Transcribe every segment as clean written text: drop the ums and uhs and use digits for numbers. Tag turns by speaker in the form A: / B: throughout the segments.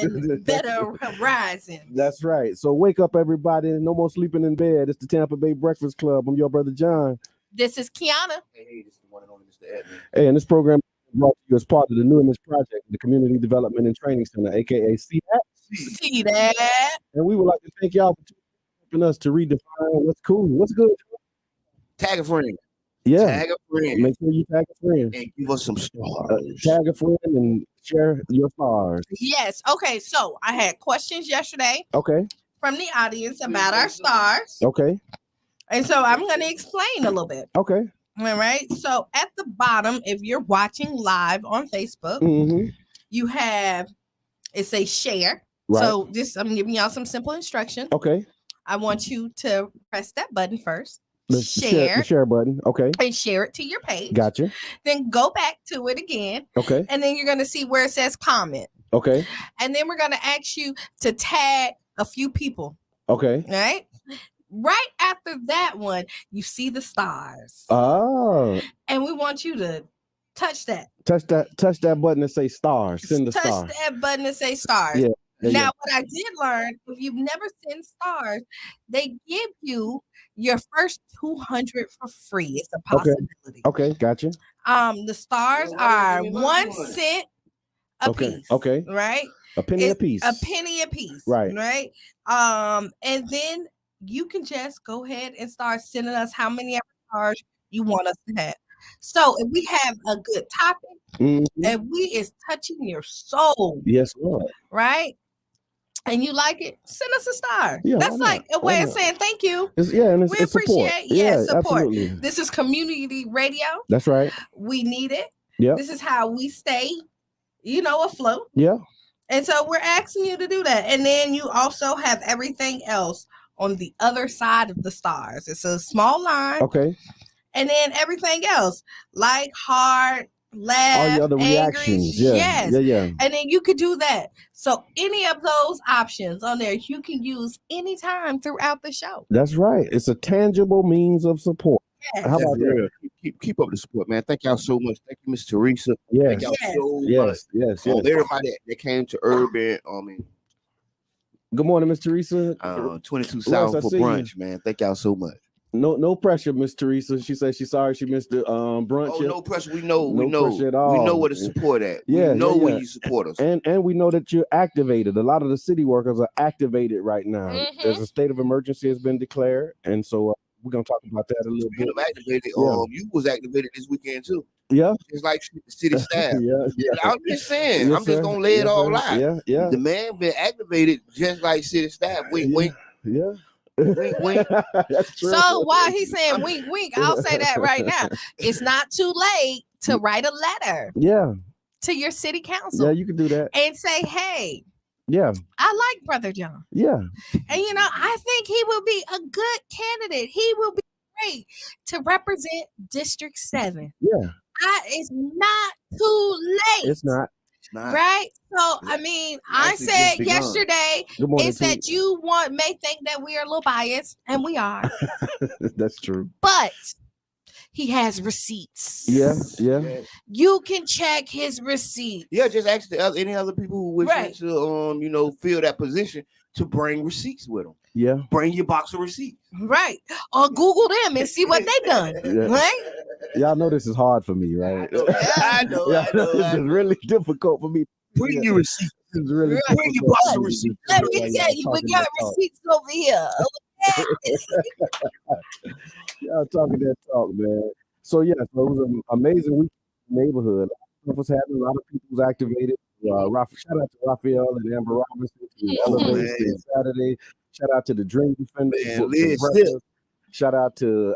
A: and better rising.
B: That's right. So wake up, everybody. No more sleeping in bed. It's the Tampa Bay Breakfast Club. I'm your brother John.
A: This is Qiana.
C: Hey, this is the one and only Mr. Edmund.
B: Hey, and this program is brought to you as part of the New Image Project, the Community Development and Training Center, aka CDAT.
A: See that?
B: And we would like to thank y'all for helping us to redefine what's cool, what's good.
C: Tag a friend.
B: Yeah.
C: Tag a friend.
B: Make sure you tag a friend.
C: And give us some stars.
B: Tag a friend and share your stars.
A: Yes. Okay. So I had questions yesterday
B: Okay.
A: from the audience about our stars.
B: Okay.
A: And so I'm going to explain a little bit.
B: Okay.
A: All right. So at the bottom, if you're watching live on Facebook,
B: Mm-hmm.
A: you have, it says share.
B: Right.
A: So just, I'm giving y'all some simple instruction.
B: Okay.
A: I want you to press that button first.
B: The share button. Okay.
A: And share it to your page.
B: Gotcha.
A: Then go back to it again.
B: Okay.
A: And then you're going to see where it says comment.
B: Okay.
A: And then we're going to ask you to tag a few people.
B: Okay.
A: All right. Right after that one, you see the stars.
B: Oh.
A: And we want you to touch that.
B: Touch that button and say stars. Send the
A: touch
B: star.
A: that button and say stars.
B: Yeah.
A: Now, what I did learn, if you've never sent stars, they give you your first 200 for free. It's a possibility.
B: Okay, gotcha.
A: The stars are 1 cent a piece.
B: Okay.
A: Right?
B: A penny a piece.
A: A penny a piece.
B: Right.
A: Right. And then you can just go ahead and start sending us how many stars you want us to have. So if we have a good topic, if we is touching your soul,
B: yes, Lord.
A: Right? And you like it, send us a star.
B: Yeah,
A: that's like a way of saying thank you.
B: We
A: appreciate
B: support.
A: Support.
B: Absolutely.
A: This is community radio.
B: That's right.
A: We need it.
B: Yeah.
A: This is how we stay, afloat.
B: Yeah.
A: And so we're asking you to do that. And then you also have everything else on the other side of the stars. It's a small line.
B: Okay.
A: And then everything else, like heart, laugh,
B: all your other
A: angry,
B: reactions. Yeah.
A: Yes.
B: Yeah.
A: And then you could do that. So any of those options on there, you can use anytime throughout the show.
B: That's right. It's a tangible means of support.
A: Yes.
B: How about that?
C: Keep up the support, man. Thank y'all so much. Thank you, Miss Teresa.
B: Yes.
C: Thank y'all so much.
B: Yes.
C: Everybody that came to Urban,
B: good morning, Miss Teresa.
C: 22 South for brunch, man. Thank y'all so much.
B: No pressure, Miss Teresa. She said she's sorry she missed the brunch.
C: Oh, no pressure. We know.
B: Pressure at all.
C: We know where to support at.
B: Yeah,
C: we know when you support us.
B: And we know that you're activated. A lot of the city workers are activated right now.
A: Mm-hmm.
B: There's a state of emergency has been declared, and so we're gonna talk about that a little bit.
C: Activated. You was activated this weekend too.
B: Yeah.
C: It's like city staff.
B: yeah.
C: I'm just saying.
B: Yes,
C: I'm just gonna lay it all out.
B: Yeah.
C: The man been activated just like city staff. Wink.
B: Yeah.
C: Wink.
B: That's true.
A: So while he's saying wink, wink, I'll say that right now. It's not too late to write a letter.
B: Yeah.
A: To your city council.
B: Yeah, you can do that.
A: And say, hey.
B: Yeah.
A: I like Brother John.
B: Yeah.
A: And I think he will be a good candidate. He will be great to represent District 7.
B: Yeah.
A: It's not too late.
B: It's not.
A: Right? So, I said yesterday is that you may think that we are a little biased, and we are.
B: That's true.
A: But he has receipts.
B: Yeah.
A: You can check his receipts.
C: Yeah, just ask any other people who wish to, fill that position to bring receipts with them.
B: Yeah.
C: Bring your box of receipts.
A: Right. Or Google them and see what they done. Right?
B: Y'all know this is hard for me, right?
C: I know.
B: This is really difficult for me.
C: Bring your receipts.
B: This is really
C: bring your box of receipts.
A: Let me tell you, we got receipts over here.
B: Y'all talking that talk, man. So it was an amazing week in the neighborhood. A lot of stuff was happening. A lot of people was activated. Shout out to Raphael and Amber Robinson to Elevate Saturday. Shout out to the Dream Defenders. Shout out to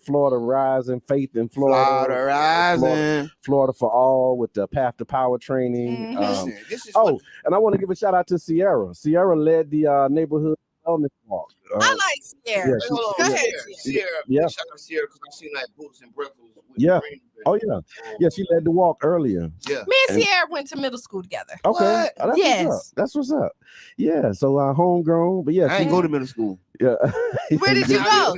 B: Florida Rising, Faith in Florida. Florida for All with the Path to Power training. And I want to give a shout out to Sierra. Sierra led the neighborhood wellness walk.
A: I like Sierra.
B: Yeah,
C: Hey, hold
A: Go
C: on,
A: ahead,
C: Sierra.
B: Yeah.
C: Shout out Sierra because I seen like books and breakfast with
B: Yeah.
C: Green.
B: Oh yeah. Yeah, she led the walk earlier.
C: Yeah.
A: Me and Sierra went to middle school together.
B: Okay.
C: What?
B: Oh, that's what's up.
A: Yes.
B: That's what's up. Yeah. So homegrown, but yeah,
C: I ain't go to middle school.
B: Yeah.
A: Where did you go?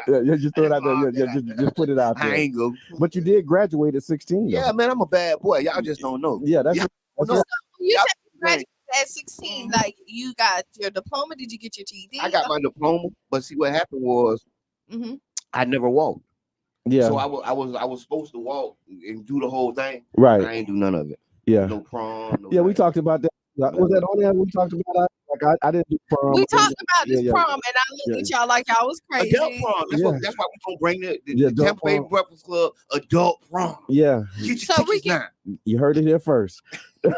B: Yeah, just throw it out there. Yeah, just put it out there.
C: I ain't go.
B: But you did graduate at 16.
C: Yeah,
B: though.
C: man, I'm a bad boy. Y'all just don't know.
B: Yeah, that's it.
C: no.
A: So you
C: Y'all-
A: said you graduated at 16. Like you got your diploma. Did you get your GED?
C: I got my diploma, but see what happened was
A: Mm-hmm.
C: I never walked.
B: Yeah.
C: So I was supposed to walk and do the whole thing.
B: Right.
C: I ain't do none of it.
B: Yeah.
C: No prom. No
B: Yeah, we
C: nothing.
B: talked about that. Was that on there? We talked about I didn't do prom.
A: We talked about this
B: Yeah.
A: prom, and I looked at y'all like y'all was crazy.
C: Adult prom. That's why we gonna bring the
B: adult
C: Tampa Bay
B: prom.
C: Breakfast Club adult prom.
B: Yeah.
C: Get your
A: So we
C: tickets now.
B: You heard it here first. Because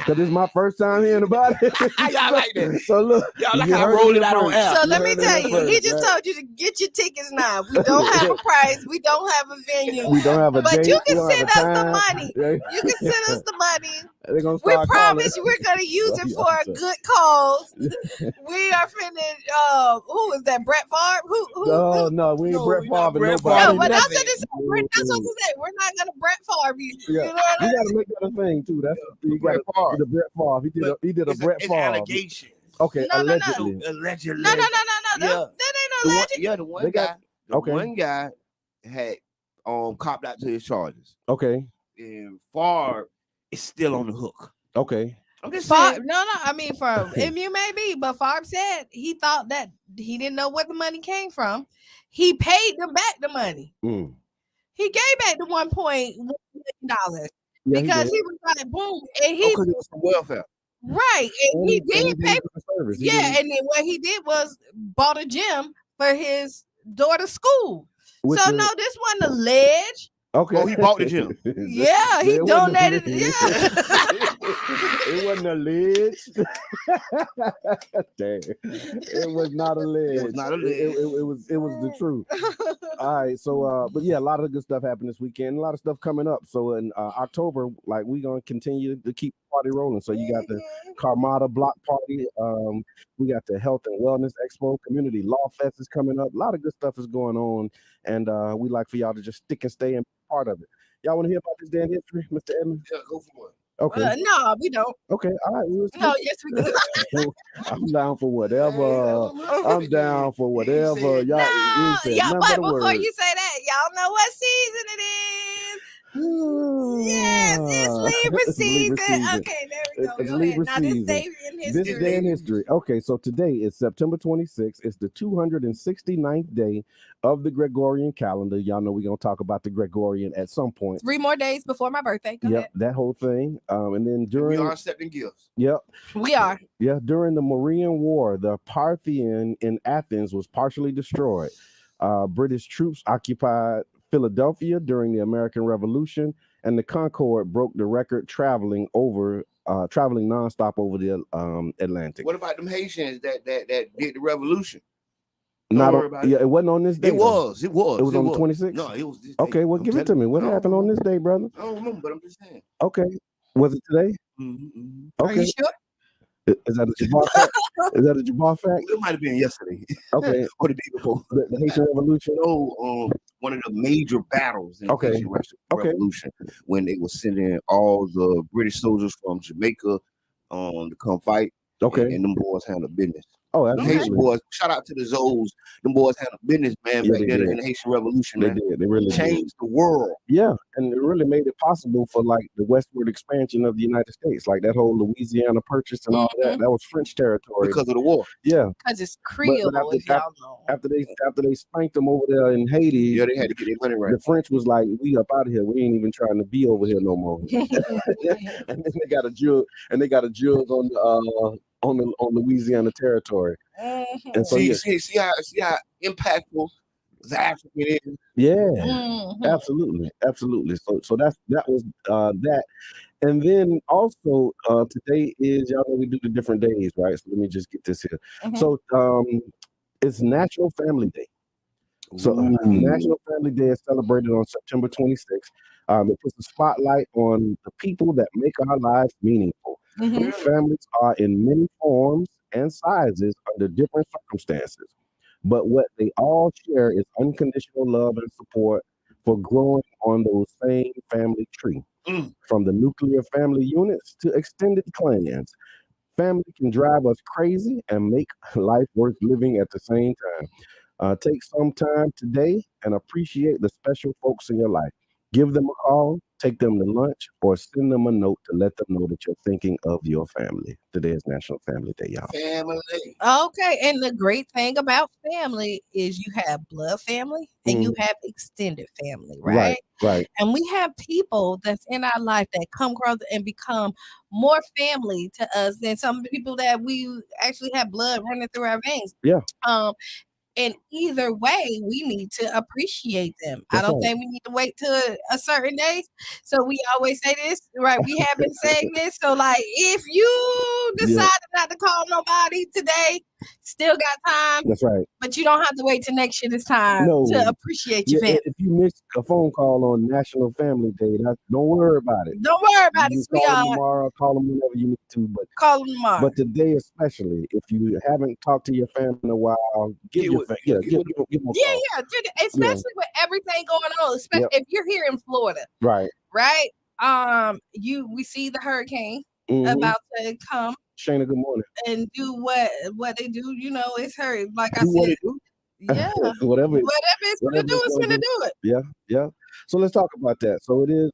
B: this is my first time hearing about it.
C: Y'all like that.
B: So look,
C: Y'all like
B: you
C: how I
B: heard
C: rolled it
B: here
C: out on
B: first.
C: air.
A: So
B: You
A: let me
B: heard it
A: tell
B: here
A: you,
B: first,
A: he just
B: right?
A: told you to get your tickets now. We don't have a price. We don't have a venue.
B: We don't have a
A: But
B: date.
A: you
B: we
A: can
B: don't have
A: send
B: a
A: us the
B: time.
A: money.
B: Yeah.
A: You can send us the money.
B: They're gonna
A: We
B: start
A: promise you
B: calling.
A: we're gonna use it for a
B: Yeah.
A: good cause. We are finna. Who is that? Brett Favre? Who?
B: No, we ain't
C: No,
B: Brett
C: we
B: Favre
C: not
B: and
C: Brett
B: nobody.
A: No,
C: Favre.
A: but that's
C: nothing.
A: what it's. That's what I'm saying. We're not gonna Brett Favre you.
B: Yeah.
A: You know what I
B: You
A: mean?
B: gotta make that a thing too. That's you
C: Brett
B: gotta
C: Favre.
B: the Brett Favre. He did a Brett
C: It's
B: Favre.
C: allegations.
B: Okay,
A: No, no, no.
B: allegedly.
C: Allegedly.
A: No.
C: Yeah.
A: That ain't no legend.
C: The one
B: They
C: guy.
B: got-
C: The
B: okay.
C: one guy had copped out to his charges,
B: Okay,
C: and Favre is still on the hook.
B: okay.
C: I'm just
A: Favre,
C: saying.
A: no. I mean, for MU maybe, but Favre said he thought that he didn't know where the money came from. He paid them back the money.
B: Mm.
A: He gave back the $1.1 million
B: Yeah,
A: because
B: he
A: he was like, boom, and
C: Oh,
A: he
C: because it was for welfare.
A: right, and he did pay.
B: did the service. He
A: Yeah,
B: did-
A: and then what he did was bought a gym for his daughter's school.
B: with
A: So
B: the-
A: no, this wasn't a ledge.
B: Okay.
C: Oh, he bought the gym.
A: Yeah, he
B: It wasn't a
A: donated.
B: lid.
A: Yeah.
B: It wasn't a lid. Dang. It was not a lid.
C: It was not a lid.
B: It was the truth. All right, so but yeah, a lot of good stuff happened this weekend. A lot of stuff coming up. So in October, like we're gonna continue to keep the party rolling. So you got the Carmada Block Party. We got the Health and Wellness Expo. Community Law Fest is coming up. A lot of good stuff is going on, and we like for y'all to just stick and stay and be part of it. Y'all want to hear about this day in history, Mr. Edmonds?
C: Yeah, go for it.
B: Okay.
A: No, we don't.
B: Okay. All right.
A: No, yes, we do.
B: I'm down for whatever. I'm down for whatever. Y'all, you
A: No,
B: said
A: yeah,
B: nothing
A: but
B: but a
A: before
B: word.
A: you say that, y'all know what season it is. Yes, it's Libra
B: It's Libra
A: season.
B: season.
A: Okay, there we go.
B: It's
A: Go
B: Libra
A: ahead. Now this
B: season.
A: day in history.
B: This day in history. Okay, so today is September 26th. It's the 269th day of the Gregorian calendar. Y'all know we're going to talk about the Gregorian at some point.
A: 3 more days before my birthday. Go
B: Yep,
A: ahead.
B: that whole thing. And then
C: We
B: during
C: are accepting gifts.
B: Yep.
A: We are.
B: Yeah, during the Marian War, the Parthian in Athens was partially destroyed. British troops occupied Philadelphia during the American Revolution, and the Concorde broke the record traveling nonstop over the Atlantic.
C: What about them Haitians that did the revolution?
B: Not
C: worry
B: on,
C: about
B: yeah,
C: it.
B: it wasn't on this day.
C: It was.
B: It was on the 26th?
C: No, it was this day.
B: Okay, well,
C: I'm
B: give it to
C: telling
B: me.
C: you.
B: What
C: I don't
B: happened on this day, brother?
C: I don't remember, but I'm just saying.
B: Okay, was it today?
C: Mm-hmm.
A: Are you
B: Okay,
A: sure?
B: is that a Jabbar fact? Is that a Jabbar fact?
C: It might have been yesterday
B: Okay,
C: or the day before.
B: the Haitian Revolution.
C: No, one of the major battles in the
B: Okay.
C: Haitian
B: Okay.
C: Revolution when they were sending all the British soldiers from Jamaica to come fight.
B: Okay.
C: And them boys handled business.
B: Oh,
C: Them Haitian
B: absolutely.
C: boys, shout out to the Zoes. Them boys handled business, man,
B: Yeah,
C: back
B: they
C: then
B: did.
C: in the Haitian Revolution,
B: They
C: man.
B: did. They really did.
C: Changed the world.
B: Yeah, and it really made it possible for like the westward expansion of the United States, like that whole Louisiana Purchase and all that. That was French territory.
C: Because of the war.
B: Yeah,
A: Because it's Creole,
B: after-
A: if y'all know.
B: after they spanked them over there in Haiti,
C: Yeah, they had to get their money right.
B: the French was like, "We up out of here. We ain't even trying to be over here no more." And then they got a jug on Louisiana territory. And so
C: See how impactful the African is.
B: yeah,
A: Mhm.
B: absolutely. So that was that. And then also today is, y'all know we do the different days, right? So let me just get this here.
A: Mhm.
B: So it's National Family Day. So National Family Day is celebrated on September 26th. It puts a spotlight on the people that make our lives meaningful. Families are in many forms and sizes under different circumstances, but what they all share is unconditional love and support for growing on those same family tree. From the nuclear family units to extended clans, family can drive us crazy and make life worth living at the same time. Take some time today and appreciate the special folks in your life. Give them a call, take them to lunch, or send them a note to let them know that you're thinking of your family. Today is National Family Day, y'all.
C: Family.
A: Okay, and the great thing about family is you have blood family and you have extended family, right?
B: Right.
A: And we have people that's in our life that come across and become more family to us than some people that we actually have blood running through our veins.
B: Yeah.
A: And either way, we need to appreciate them. I
B: That's
A: don't
B: right.
A: think we need to wait till a certain day. So we always say this, right? We have been saying this. So like, if you decided not to call nobody today, still got time.
B: That's right.
A: But you don't have to wait till next year this time to appreciate your family.
B: If you miss a phone call on National Family Day, don't worry about it.
A: Don't worry about it,
B: You
A: sweetheart.
B: call them tomorrow, call them whenever you need to, but
A: call them tomorrow.
B: But today, especially, if you haven't talked to your family in a while, give them a call.
A: Especially with everything going on, especially if you're here in Florida,
B: right?
A: We see the hurricane about to come.
B: Shayna, good morning.
A: And do what they do. You know, it's her. Like I said,
C: what it do?
A: Yeah,
B: whatever
A: it's gonna do, it's gonna do it.
B: Yeah. So let's talk about that. So it is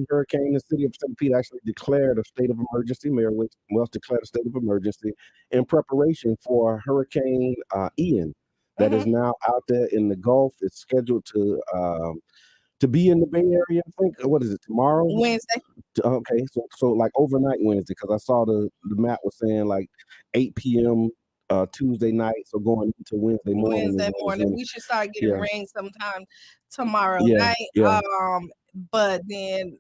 B: hurricane. The city of St. Pete actually declared a state of emergency. Mayor Welch declared a state of emergency in preparation for Hurricane Ian that is now out there in the Gulf. It's scheduled to be in the Bay Area. I think what is it tomorrow?
A: Wednesday.
B: Okay, so like overnight Wednesday, because I saw the map was saying like 8 p.m. Tuesday night, so going into Wednesday morning.
A: We should start getting rain sometime tomorrow night. But then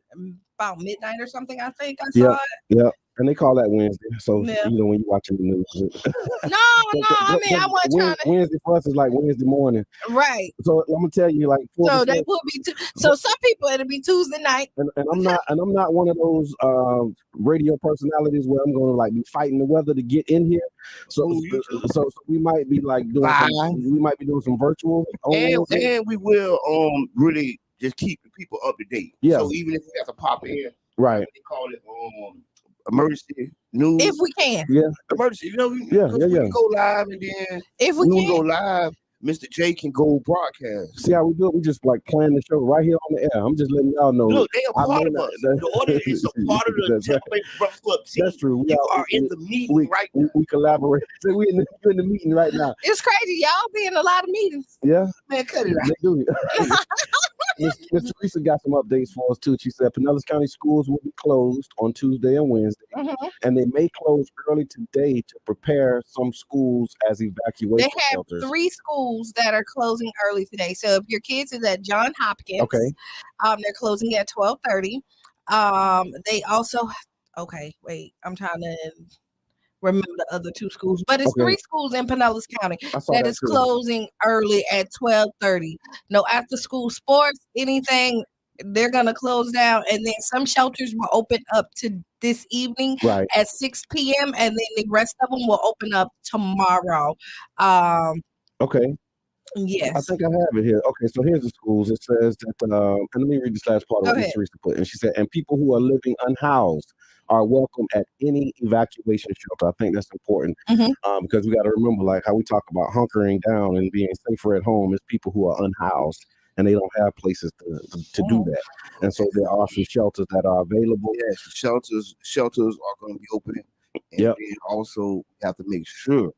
A: about midnight or something, I think I saw it.
B: Yeah. And they call that Wednesday. So when you're watching the news.
A: No, I mean I wasn't trying to.
B: Wednesday for us is like Wednesday morning.
A: Right.
B: So I'm gonna tell you, like,
A: so that will be so some people it'll be Tuesday night.
B: And I'm not one of those radio personalities where I'm gonna like be fighting the weather to get in here. So we might be like doing some virtual
C: and we will really just keep the people up to date.
B: Yeah.
C: So even if we have to pop in,
B: right?
C: They call it emergency news.
A: If we can.
B: Yeah.
C: Emergency. We can go live, and then
A: if we can
C: go live, Mr. J can go broadcast.
B: See how we do it? We just like plan the show right here on the air. I'm just letting y'all know.
C: Look, they are part of us. The audience is a part of the Tampa Bay Breakfast Club team.
B: That's true.
C: You are in the meeting right now.
B: We collaborate. So we're in the meeting right now.
A: It's crazy. Y'all be in a lot of meetings.
B: Yeah.
C: Man, cut it out.
B: They do. Miss Teresa got some updates for us too. She said Pinellas County schools will be closed on Tuesday and Wednesday, and they may close early today to prepare some schools as evacuation shelters.
A: They have 3 schools that are closing early today. So if your kids is at John Hopkins, they're closing at 12:30. They also wait, I'm trying to remember the other 2 schools, but it's 3 schools in Pinellas County that is closing early at 12:30. No after school sports, anything, they're gonna close down, and then some shelters will open up to this evening at 6 p.m. and then the rest of them will open up tomorrow. Yes.
B: I think I have it here. Okay, so here's the schools. It says that, and let me read this last part of what Teresa put. And she said, and people who are living unhoused are welcome at any evacuation shelter. I think that's important because we got to remember, like how we talk about hunkering down and being safer at home is people who are unhoused and they don't have places to do that. And so there are some shelters that are available.
C: Yes, shelters are going to be opening. And then also have to make sure,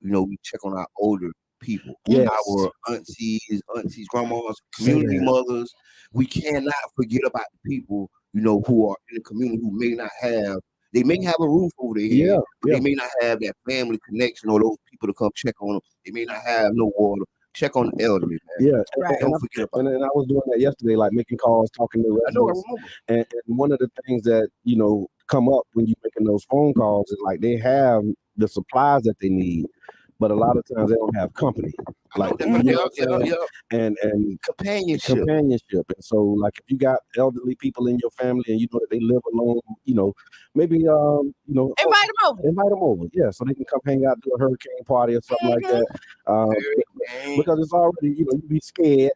C: we check on our older people, our aunties, grandmas, community mothers. We cannot forget about the people, who are in the community who may not have. They may have a roof over their head. But they may not have that family connection or those people to come check on them. They may not have no water. Check on the elderly, man.
B: Yeah,
C: don't forget about
B: and I was doing that yesterday, like making calls, talking to residents.
C: I remember.
B: And one of the things that come up when you're making those phone calls is like they have the supplies that they need, but a lot of times they don't have company. Like and
C: companionship.
B: And so like if you got elderly people in your family and you know that they live alone, maybe invite them over, yeah, so they can come hang out, do a hurricane party or something like that. Because it's already, you be scared.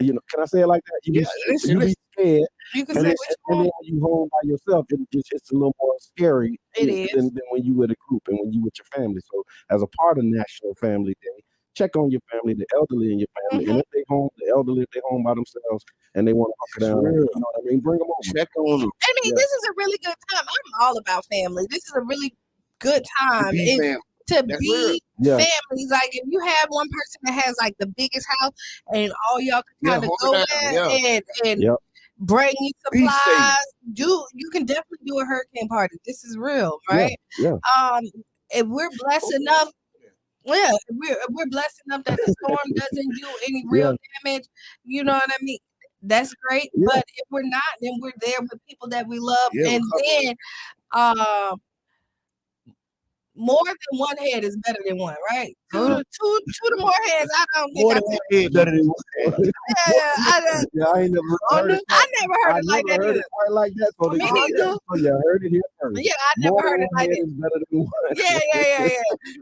B: Can I say it like that? You be scared.
A: You can
B: and
A: say
B: then when you home by yourself, it's a little more scary than when you with a group and when you with your family. So as a part of National Family Day, check on your family, the elderly in your family, and if they home, the elderly, if they home by themselves and they want to hunker down, you know what I mean? Bring them over.
C: Check on them.
A: I mean, this is a really good time. I'm all about family. This is a really good time to be families. Like if you have one person that has like the biggest house and all y'all can kind of go there and bring you supplies. You can definitely do a hurricane party. This is real, right? If we're blessed enough. Yeah, we're blessed enough that the storm doesn't do any real damage. You know what I mean? That's great. But if we're not, then we're there with people that we love. And then more than one head is better than one, right? Two to more heads. I don't think
C: more than one head better than one.
B: I ain't never heard it.
A: I never heard it like that.
B: Heard it quite like that. So
A: me neither.
B: I heard it here first.
A: Yeah, I never heard it like that.
B: Better than one.
A: Yeah.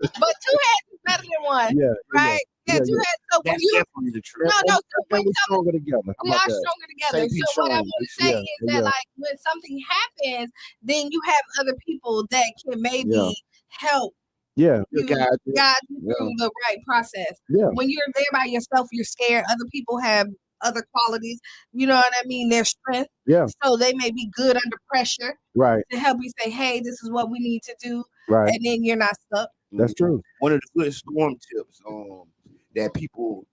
A: But two heads is better than one. Yeah. Right? Yeah, two heads. So
C: that's definitely the truth.
A: No.
B: We're stronger together.
A: We are stronger together. So what I want to say is that like when something happens, then you have other people that can maybe help guide you through the right process. When you're there by yourself, you're scared. Other people have other qualities. You know what I mean? Their strength. So they may be good under pressure.
B: Right.
A: To help you say, hey, this is what we need to do.
B: Right.
A: And then you're not stuck.
B: That's true.
C: One of the good storm tips that people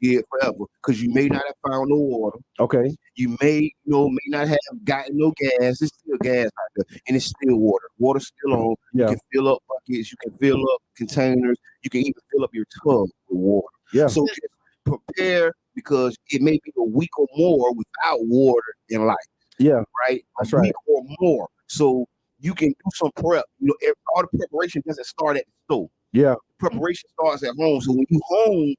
C: did forever, because you may not have found no water.
B: Okay.
C: You may not have gotten no gas. It's still gas out there, and it's still water. Water's still on. You can fill up buckets. You can fill up containers. You can even fill up your tub with water.
B: Yeah.
C: So just prepare, because it may be a week or more without water in life.
B: Yeah.
C: Right.
B: That's
C: a week or more. So you can do some prep. All the preparation doesn't start at the store.
B: Yeah.
C: Preparation starts at home. So when you home,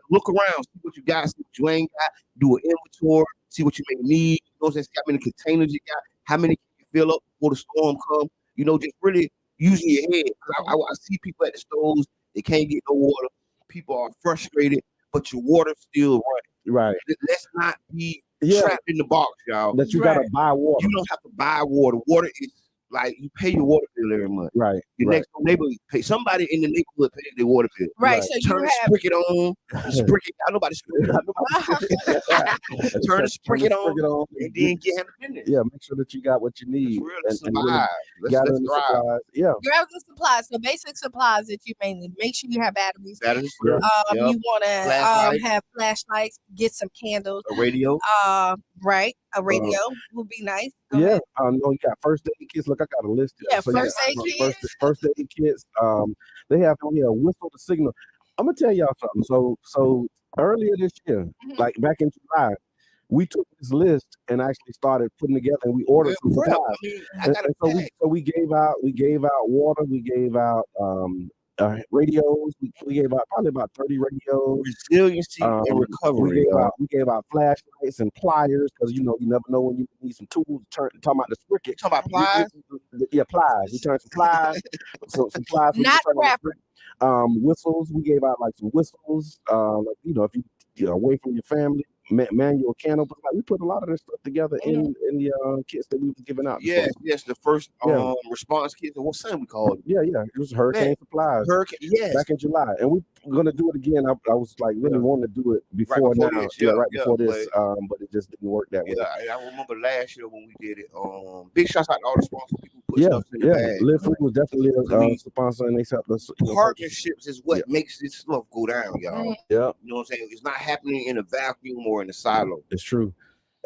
C: look around, see what you got, see what you ain't got, do an inventory, see what you may need. See how many containers you got, how many can you fill up before the storm comes. Just really using your head. I see people at the stores, they can't get no water. People are frustrated, but your water's still running.
B: Right.
C: Let's not be trapped in the box, y'all.
B: That you gotta buy water.
C: You don't have to buy water. Water is like you pay your water bill every month.
B: Right.
C: Your next door neighbor pay. Somebody in the neighborhood pays their water bill.
A: Right. So
C: turn the spigot on. Spigot. Nobody spigot. Turn the spigot on. And then get him in there.
B: Yeah. Make sure that you got what you need.
C: Let's survive. Let's thrive.
B: Yeah.
A: Grab the supplies. So basic supplies that you may need. Make sure you have batteries.
C: You
A: want to have flashlights. Get some candles.
C: A radio.
A: Right. A radio would be nice.
B: Go ahead. I know you got first aid kits. Look, I got a list.
A: First aid kits.
B: First aid kits. They have on here a whistle to signal. I'm gonna tell y'all something. So earlier this year, like back in July, we took this list and actually started putting together, and we ordered some supplies. So we gave out water. We gave out radios. We gave out probably about 30 radios.
C: Resiliency and recovery.
B: We gave out flashlights and pliers, because you never know when you need some tools. Talking about the spricket.
C: Talking about pliers.
B: Yeah, pliers. We turned some pliers. some pliers.
A: Not wrapper.
B: Whistles. We gave out like some whistles. If you away from your family. Manual cannibals. We put a lot of this stuff together in the kits that we were giving out.
C: Yes, the first response kits. What son we called?
B: Yeah. It was hurricane supplies. Back in July, and we're gonna do it again. I was like really wanting to do it before now. Before this, but it just didn't work that way.
C: Yeah, I remember last year when we did it. Big shouts out to all the sponsors. People put stuff in the bag.
B: Live Free was definitely a sponsor, and they helped us.
C: Partnerships is what makes this stuff go down, y'all.
B: Yeah,
C: you know what I'm saying? It's not happening in a vacuum or in a silo.
B: It's true.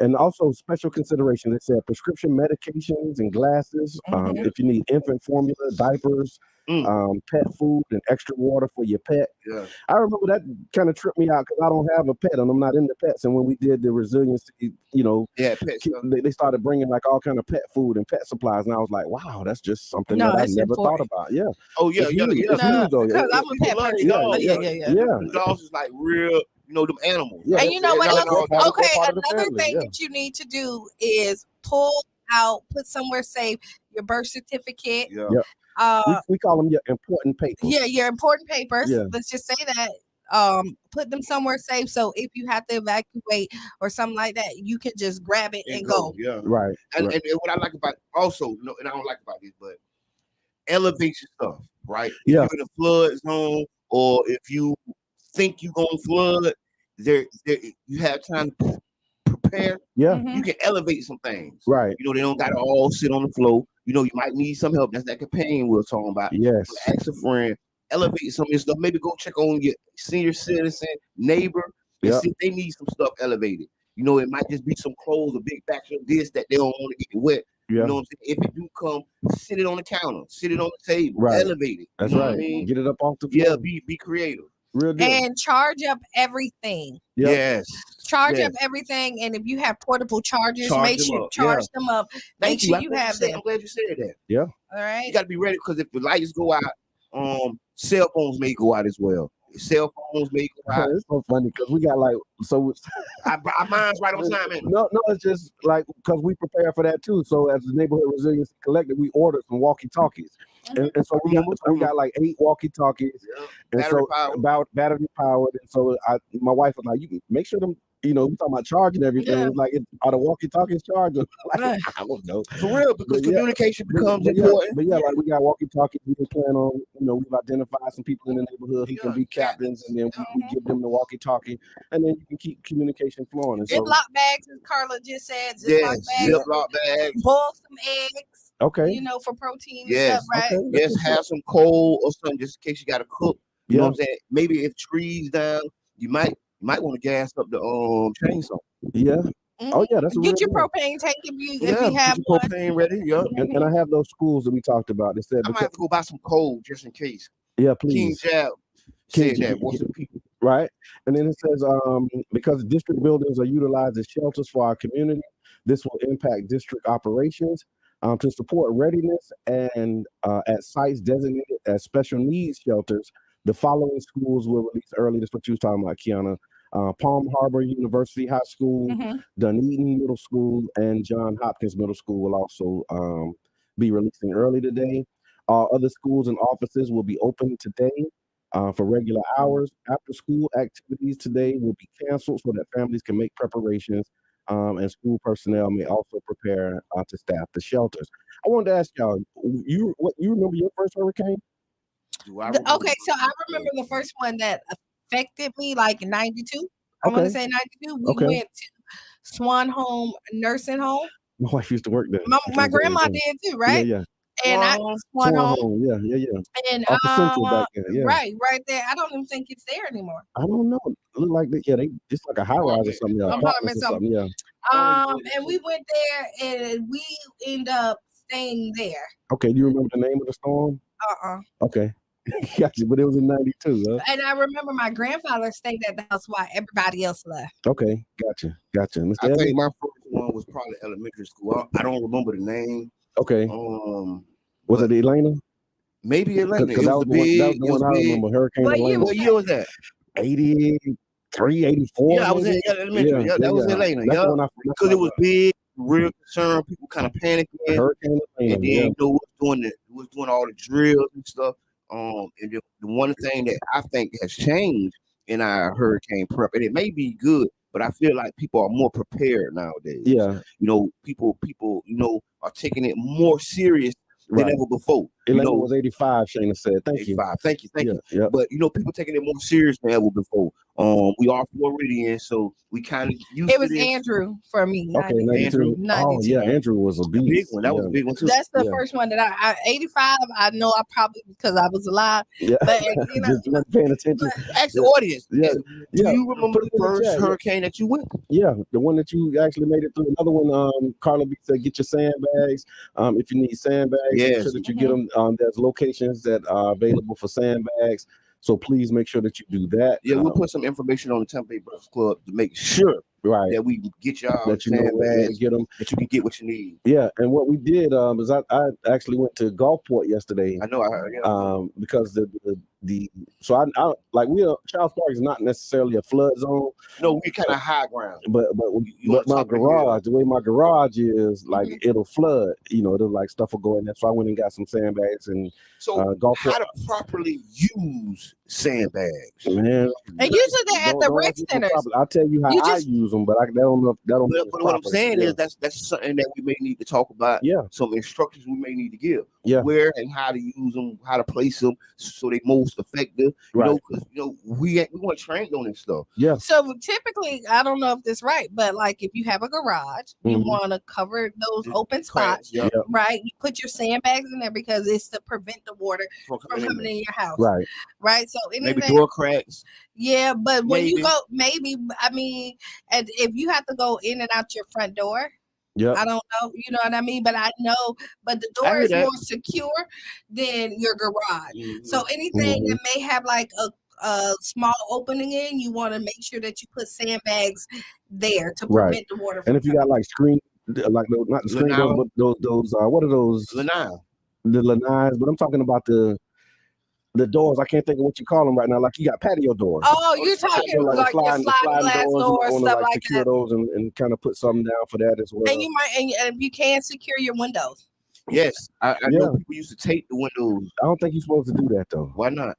B: And also special consideration. They said prescription medications and glasses. If you need infant formula, diapers, pet food and extra water for your pet.
C: Yeah.
B: I remember that kind of tripped me out because I don't have a pet and I'm not into pets. And when we did the resiliency, they started bringing like all kind of pet food and pet supplies, and I was like, wow, that's just something that I never thought about. Yeah.
C: Oh yeah,
B: it's
C: yeah.
A: Because I'm a pet person.
C: Yeah. Dogs is like real. Them animals.
A: Yeah, and you know what else? Okay, another thing
B: yeah.
A: that you need to do is put somewhere safe your birth certificate.
C: Yeah.
B: We call them your important papers.
A: Yeah, your important papers.
B: Yeah.
A: Let's just say that. Put them somewhere safe, so if you have to evacuate or something like that, you can just grab it and go.
C: Yeah,
B: right.
C: And what I like about also, and I don't like about this, but elevate your stuff, right? If you're in a flood zone, or if you think you're gonna flood, there you have time to prepare.
B: Yeah,
C: you can elevate some things,
B: right?
C: They don't gotta all sit on the floor. You might need some help. That's that companion we were talking about.
B: Yes,
C: so ask a friend, elevate some of your stuff. Maybe go check on your senior citizen neighbor and see if they need some stuff elevated. It might just be some clothes, a big batch of this that they don't want to get wet.
B: Yeah.
C: You know what I'm saying? If it do come, sit it on the counter, sit it on the table, elevate it.
B: That's right. I mean? Get it up off the floor.
C: Yeah, be creative.
B: Real good.
A: And charge up everything.
B: Yep.
C: Yes.
A: Charge up everything, and if you have portable chargers, make sure you charge them up. Make sure you have them.
C: I'm glad you said that.
B: Yeah.
A: All right.
C: You got to be ready, because if the lights go out, cell phones may go out as well. Cell phones may go out.
B: It's so funny because we got
C: our minds right on time, man.
B: No, it's just like because we prepare for that too. So as the Neighborhood Resiliency Collective, we ordered some walkie-talkies. And so we got like 8 walkie-talkies, and battery powered. And so my wife was like, "You can make sure them, we talking about charging everything.
A: Yeah.
B: Like, are the walkie-talkies charged?" Like, I don't know
C: for real, because communication becomes important.
B: But like we got walkie-talkies. We can plan on, we've identified some people in the neighborhood who can be captains, and then we give them the walkie-talkie, and then you can keep communication flowing. And
A: Ziploc bags, as Carla just said.
C: Ziploc bags.
A: Boil some eggs.
B: Okay.
A: For protein
C: and
A: stuff, right?
B: Okay.
C: Yes, have some coal or something just in case you got to cook. You know what I'm saying? Maybe if trees down, you might want to gas up the chainsaw.
B: Yeah. Oh yeah, that's
A: get your propane tank if you have
C: one. Propane ready. Yeah.
B: And I have those schools that we talked about. They said
C: I might have to go buy some coal just in case.
B: Yeah, please.
C: King Jab said that. What's the people?
B: Right. And then it says, because district buildings are utilized as shelters for our community, this will impact district operations. To support readiness and at sites designated as special needs shelters, the following schools will release early. That's what you was talking about, Qiana. Palm Harbor University High School, Dunedin Middle School, and Johns Hopkins Middle School will also be releasing early today. Other schools and offices will be open today for regular hours. After school activities today will be canceled so that families can make preparations. And school personnel may also prepare to staff the shelters. I wanted to ask y'all, you remember your first hurricane?
A: Okay, so I remember the first one that affected me, like in '92. I want to say '92. We went to Swan Home Nursing Home.
B: My wife used to work there.
A: My grandma did too, right?
B: Yeah.
A: And Swan Home.
B: Yeah.
A: And
B: off the Central back there. Yeah.
A: Right there. I don't even think it's there anymore.
B: I don't know. It looked like they just like a high rise or something.
A: Apartment or something.
B: Yeah.
A: And we went there and we ended up staying there.
B: Okay. Do you remember the name of the storm? Okay. Gotcha. But it was in '92, huh?
A: And I remember my grandfather stayed at the house while everybody else left.
B: Okay. Gotcha. Mr.
C: I think my first one was probably elementary school. I don't remember the name.
B: Okay. Was it Elena?
C: Maybe Elena.
B: That was the one I remember. Hurricane Elena.
C: What year was that?
B: 83, 84.
C: Yeah, I was in elementary. Yeah, that was Elena. Yeah, because it was big, real concern. People kind of panicking.
B: Hurricane Elena.
C: And then was doing all the drills and stuff. And the one thing that I think has changed in our hurricane prep, and it may be good, but I feel like people are more prepared nowadays.
B: Yeah.
C: People, are taking it more serious than ever before.
B: Elena was 85, Shayna said. Thank you.
C: Thank you.
B: Yeah.
C: But, people taking it more serious than ever before. We are Floridians, so we kind of used
A: it was Andrew for me.
B: Okay, 92. Oh, yeah, Andrew was a beast.
C: Big one. That was a big one, too.
A: That's the first one that I 85, I know I probably, because I was alive.
B: Yeah.
A: But,
B: just wasn't paying attention.
C: Ask the audience.
B: Yeah.
C: Do you remember the first hurricane that you went?
B: Yeah, the one that you actually made it through. Another one, Carla B said, get your sandbags. If you need sandbags, make sure that you get them there's locations that are available for sandbags. So please make sure that you do that.
C: Yeah, we'll put some information on the Tampa Bay Breakfast Club to make sure that we get y'all
B: that you know where to get them,
C: that you can get what you need.
B: Yeah, and what we did is I actually went to Gulfport yesterday.
C: I know.
B: Because so I like Charles Park is not necessarily a flood zone.
C: No, we kind of high ground.
B: But my garage, the way my garage is, like it'll flood. It'll like stuff will go in there. So I went and got some sandbags and
C: so how to properly use sandbags,
B: man.
A: And usually they're at the rec centers.
B: I'll tell you how I use them, but I don't know. But
C: what I'm saying is that's something that we may need to talk about.
B: Yeah,
C: some instructions we may need to give.
B: Yeah,
C: where and how to use them, how to place them so they most effective. Because we weren't trained on this stuff.
B: Yeah.
A: So typically, I don't know if this is right, but like if you have a garage, you want to cover those open spots, right? You put your sandbags in there because it's to prevent the water from coming in your house, right? So anything,
C: maybe door cracks.
A: Yeah, but when you go, and if you have to go in and out your front door.
B: Yeah,
A: I don't know, you know what I mean, but the door is more secure than your garage. So anything that may have like a small opening in, you want to make sure that you put sandbags there to prevent the water.
B: And if you got like screen, like not the screen doors, but those what are those?
C: Lanai.
B: The lanais, but I'm talking about the doors. I can't think of what you call them right now. Like you got patio doors.
A: Oh, you're talking like sliding glass doors, stuff like
B: secure
A: that.
B: Those and kind of put something down for that as well.
A: And you might, and you can secure your windows.
C: Yes, I know people used to tape the windows.
B: I don't think you're supposed to do that though.
C: Why not?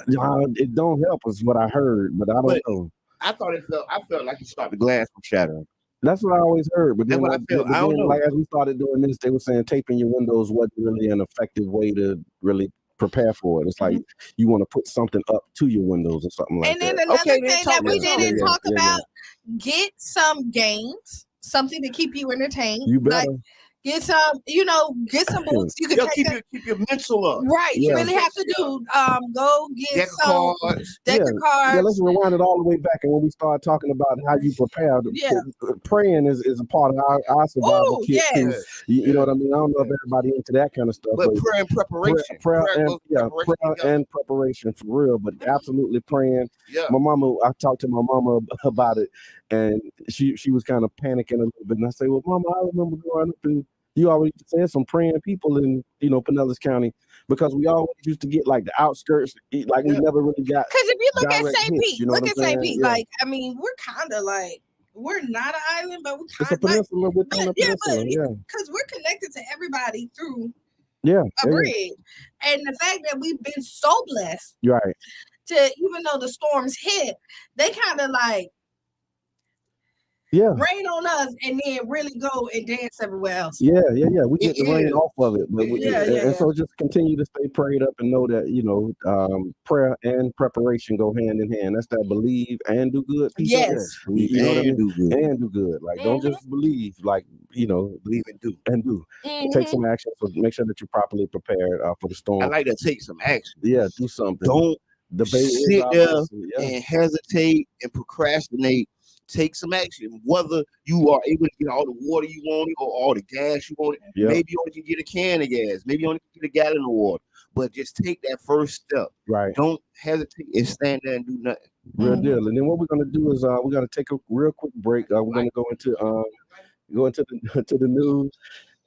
B: It don't help is what I heard, but I don't know.
C: I felt like you stopped the glass from shattering.
B: That's what I always heard. But then
C: what I feel. I don't know.
B: Like as we started doing this, they were saying taping your windows wasn't really an effective way to really prepare for it. It's like you want to put something up to your windows or something like that.
A: And then another thing that we didn't talk about, get some games, something to keep you entertained.
B: You better.
A: Like, get some books. You can
C: keep your mental up.
A: Right. You really have to do go get some deck of cards.
B: Yeah, let's rewind it all the way back. And when we start talking about how you prepare, praying is a part of our survival kit too. You know what I mean? I don't know if everybody into that kind of stuff.
C: But prayer and preparation.
B: Prayer and preparation for real. But absolutely praying. Yeah. I talked to my mama about it, and she was kind of panicking a little bit. And I say, well, Mama, I remember growing up and you always said some praying people in, Pinellas County, because we always used to get like the outskirts, like we never really got.
A: Because if you look at St. Pete, St. Pete, like, I mean, we're kind of like, we're not an island, but we're kind of like, because we're connected to everybody through a bridge. And the fact that we've been so blessed, to even though the storms hit, they kind of like, rain on us and then really go and dance everywhere else.
B: We get the rain off of it. But so just continue to stay prayed up and know that prayer and preparation go hand in hand. That's that believe and do good.
A: Yes.
B: You know what I mean? And do good. Like don't just believe, like believe and do. Take some action. So make sure that you're properly prepared for the storm.
C: I like to take some action.
B: Yeah, do something.
C: Don't sit there and hesitate and procrastinate. Take some action. Whether you are able to get all the water you wanted or all the gas you wanted, maybe you only can get a can of gas, maybe you only can get a gallon of water. But just take that first step. Right. Don't hesitate and stand there and do nothing.
B: Real deal. And then what we're gonna do is we're gonna take a real quick break. We're gonna go into the news.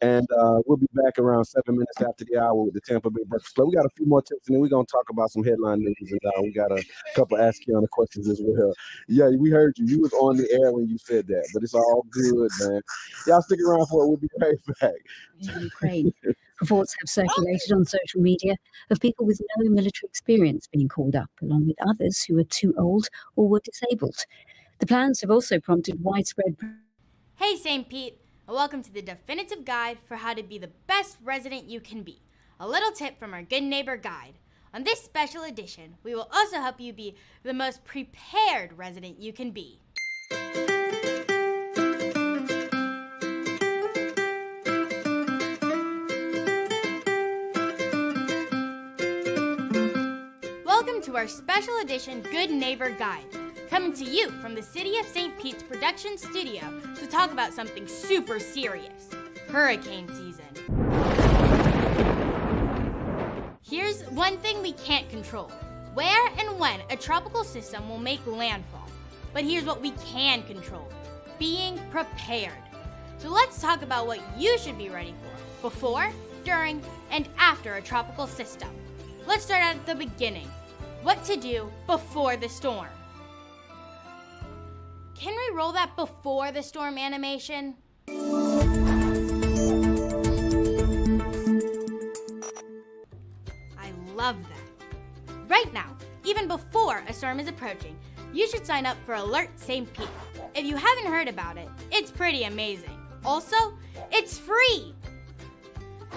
B: And we'll be back around 7 minutes after the hour with the Tampa Bay Breakfast Club. We got a few more tips, and then we're going to talk about some headline news. And we got a couple Ask Qiana questions as well. Yeah, we heard you. You was on the air when you said that, but it's all good, man. Y'all stick around for it. We'll be right back.
D: In Ukraine, reports have circulated on social media of people with no military experience being called up, along with others who are too old or were disabled. The plans have also prompted widespread...
E: Hey, St. Pete. Welcome to the definitive guide for how to be the best resident you can be. A little tip from our Good Neighbor Guide. On this special edition, we will also help you be the most prepared resident you can be. Welcome to our special edition Good Neighbor Guide. Coming to you from the City of St. Pete's production studio to talk about something super serious, hurricane season. one thing we can't control: where and when a tropical system will make landfall. But here's what we can control: being prepared. So let's talk about what you should be ready for before, during, and after a tropical system. Let's start at the beginning. What to do before the storm. Can we roll that before the storm animation? I love that. Right now, even before a storm is approaching, you should sign up for Alert St. Pete. If you haven't heard about it, it's pretty amazing. Also, it's free!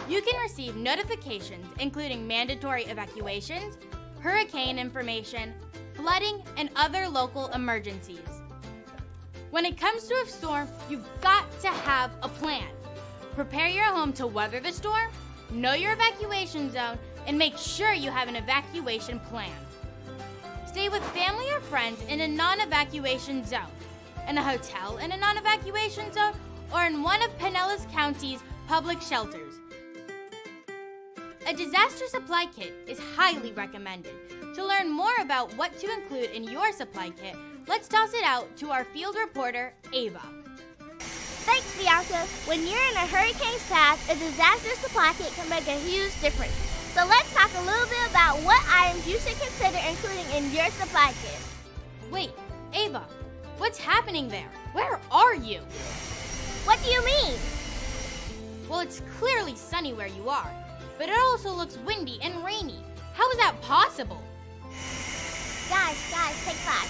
E: You can receive notifications including mandatory evacuations, hurricane information, flooding, and other local emergencies. When it comes to a storm, you've got to have a plan. Prepare your home to weather the storm, know your evacuation zone, and make sure you have an evacuation plan. Stay with family or friends in a non-evacuation zone, in a hotel in a non-evacuation zone, or in one of Pinellas County's public shelters. A disaster supply kit is highly recommended. To learn more about what to include in your supply kit, let's toss it out to our field reporter, Ava.
F: Thanks, Bianca. When you're in a hurricane's path, a disaster supply kit can make a huge difference. So let's talk a little bit about what items you should consider including in your supply kit.
E: Wait, Ava, what's happening there? Where are you?
F: What do you mean?
E: Well, it's clearly sunny where you are, but it also looks windy and rainy. How is that possible?
F: Guys, take five.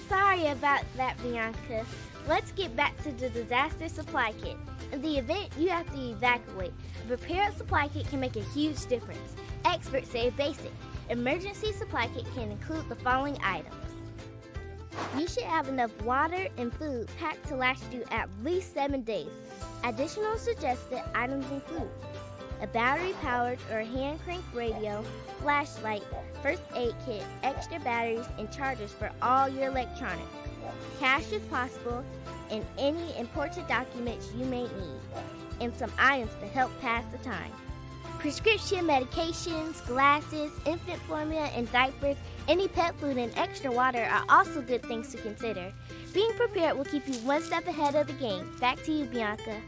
F: Sorry about that, Bianca. Let's get back to the disaster supply kit. In the event you have to evacuate, a prepared supply kit can make a huge difference. Experts say basic. Emergency supply kit can include the following items. You should have enough water and food packed to last you at least 7 days. Additional suggested items include a battery-powered or hand-cranked radio, flashlight, first aid kit, extra batteries, and chargers for all your electronics, cash if possible, and any important documents you may need, and some items to help pass the time. Prescription medications, glasses, infant formula, and diapers, any pet food, and extra water are also good things to consider. Being prepared will keep you one step ahead of the game. Back to you, Bianca.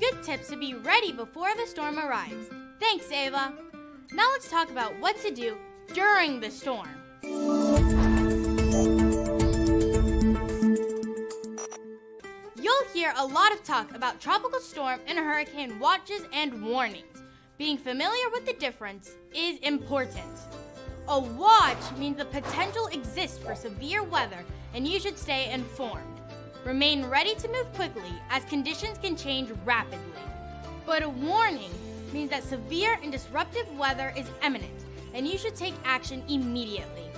E: Good tips to be ready before the storm arrives. Thanks, Ava. Now let's talk about what to do during the storm. You'll hear a lot of talk about tropical storm and hurricane watches and warnings. Being familiar with the difference is important. A watch means the potential exists for severe weather and you should stay informed. Remain ready to move quickly as conditions can change rapidly. But a warning means that severe and disruptive weather is imminent and you should take action immediately.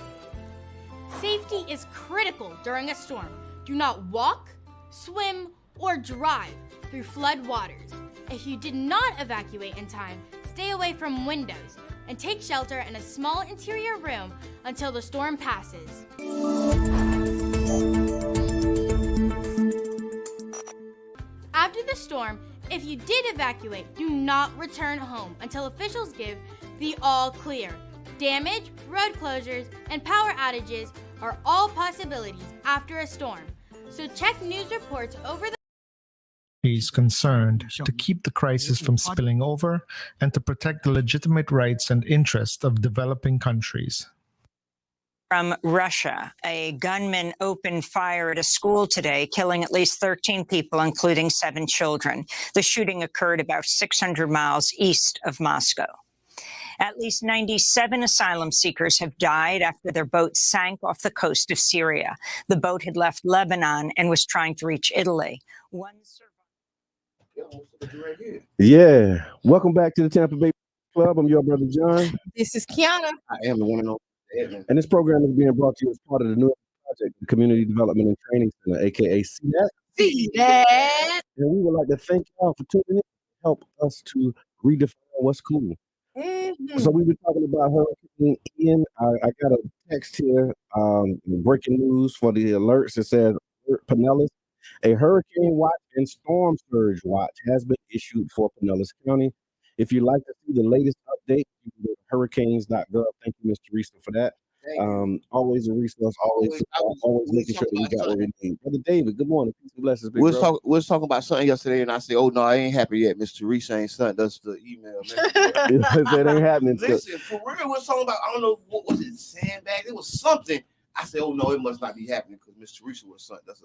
E: Safety is critical during a storm. Do not walk, swim, or drive through flood waters. If you did not evacuate in time, stay away from windows and take shelter in a small interior room until the storm passes. After the storm, if you did evacuate, do not return home until officials give the all clear. Damage, road closures, and power outages are all possibilities after a storm. So check news reports over the
G: He's concerned to keep the crisis from spilling over and to protect the legitimate rights and interests of developing countries.
H: From Russia, a gunman opened fire at a school today, killing at least 13 people, including 7 children. The shooting occurred about 600 miles east of Moscow. At least 97 asylum seekers have died after their boat sank off the coast of Syria. The boat had left Lebanon and was trying to reach Italy. One
B: Yeah. Welcome back to the Tampa Bay Club. I'm your brother, John.
A: This is Qiana.
C: I am the one and only Edmund.
B: And this program is being brought to you as part of the new project, the Community Development and Training Center, aka CDAT.
A: See that?
B: And we would like to thank y'all for tuning in to help us to redefine what's cool.
A: Mm-hmm.
B: So we were talking about Hurricane Ian. I got a text here, breaking news for the alerts. It says Pinellas. A hurricane watch and storm surge watch has been issued for Pinellas County. If you'd like to see the latest update, you can go to hurricanes.gov. Thank you, Mr. Teresa, for that. Always a resource, always making sure that we got what we need. Brother David, good morning. Peace and blessings, big bro.
C: We was talking about something yesterday, and I said, "Oh no, I ain't happy yet." Mr. Teresa ain't sent us the email.
B: It ain't happening.
C: Listen, for real, we was talking about, I don't know, what was it, sandbags? It was something. I said, "Oh no, it must not be happening because Mr. Teresa was sent us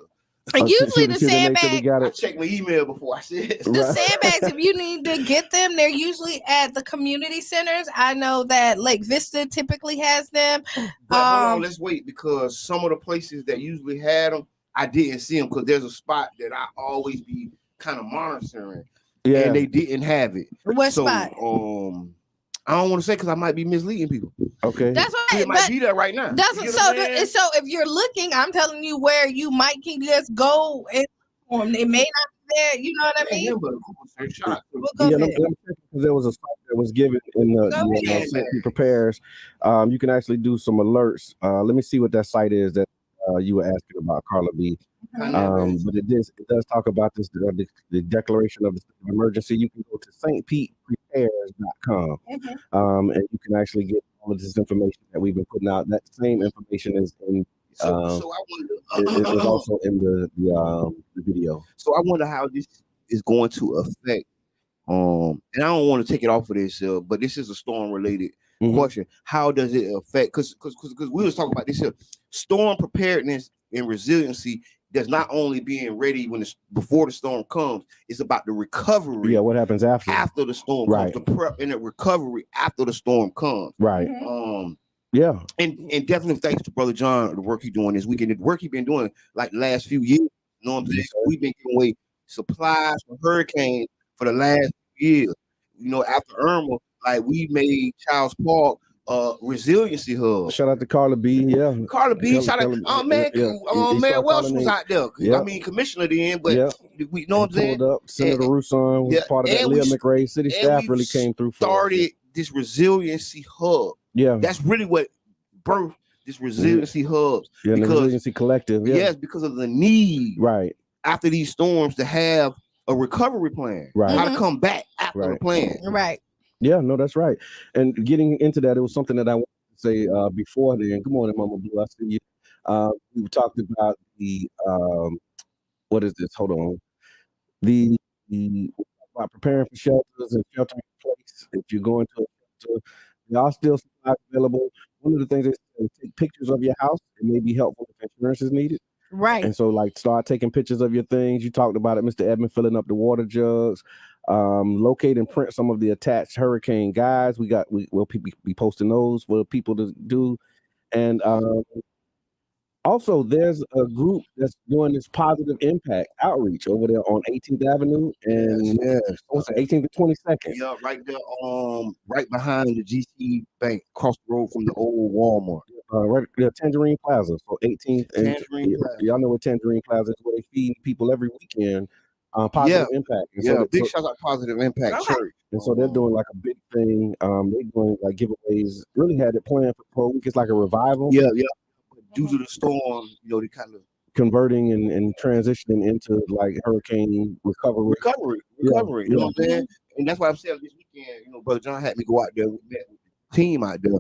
A: And usually the sandbags,
C: I checked my email before I said it.
A: The sandbags, if you need to get them, they're usually at the community centers. I know that Lake Vista typically has them.
C: But hold on, let's wait, because some of the places that usually had them, I didn't see them, because there's a spot that I always be kind of monitoring, and they didn't have it.
A: What spot?
C: I don't want to say because I might be misleading people.
B: Okay,
A: that's right.
C: It might be there right now.
A: So if you're looking, I'm telling you where you might can just go and it may not be there. You know what I mean?
B: There was a spot that was given in the St. Pete Prepares. You can actually do some alerts. Let me see what that site is that you were asking about, Carla B. But it does talk about this, the declaration of the state of emergency. You can go to stpeteprepares.com, and you can actually get all of this information that we've been putting out. That same information is in is also in the video.
C: So I wonder how this is going to affect. And I don't want to take it off of this, but this is a storm related question. How does it affect? Because we was talking about this here. Storm preparedness and resiliency does not only being ready before the storm comes, it's about the recovery.
B: Yeah, what happens after
C: the storm comes, the prep and the recovery after the storm comes.
B: Right.
C: Yeah. And definitely thanks to Brother John, the work he's doing this weekend, the work he's been doing like the last few years. You know what I'm saying? We've been giving away supplies for hurricanes for the last few years. You know, after Irma, like we made Child's Park resiliency hub.
B: Shout out to Carla B. Yeah,
C: Carla B. Shout out. Mayor Welsh was out there. I mean, commissioner then, but we know what I'm saying.
B: Pulled up. Senator Rousson was part of that. Leah McRae, city staff really came through.
C: Started this resiliency hub.
B: Yeah,
C: that's really what birthed this resiliency hubs.
B: Yeah, because, the resiliency collective. Yeah.
C: Yes, because of the need.
B: Right.
C: After these storms, to have a recovery plan.
B: Right.
C: How to come back after the plan.
A: Right.
B: Yeah, no, that's right. And getting into that, it was something that I wanted to say before then. Good morning, Mama Blue. I see you. We talked about the what is this? Hold on. The about preparing for shelters and sheltering in place. If you're going to a shelter, there are still supplies available. One of the things is take pictures of your house. It may be helpful if insurance is needed.
A: Right.
B: And so, like, start taking pictures of your things. You talked about it, Mr. Edmond, filling up the water jugs. Locate and print some of the attached hurricane guides. We'll be posting those for people to do. And also, there's a group that's doing this positive impact outreach over there on 18th Avenue and 18th and 22nd.
C: Yeah, right there, right behind the GC Bank, across the road from the old Walmart.
B: Right there, Tangerine Plaza. So 18th and y'all know what Tangerine Plaza is, where they feed people every weekend. Positive impact. And
C: big shout out Positive Impact Church.
B: And so they're doing like a big thing. They're doing like giveaways. Really had it planned for a week. It's like a revival.
C: Yeah. Due to the storm, they kind of
B: converting and transitioning into like hurricane recovery.
C: You know what I'm saying? And that's why I'm saying this weekend, Brother John had me go out there. We met with the team out there.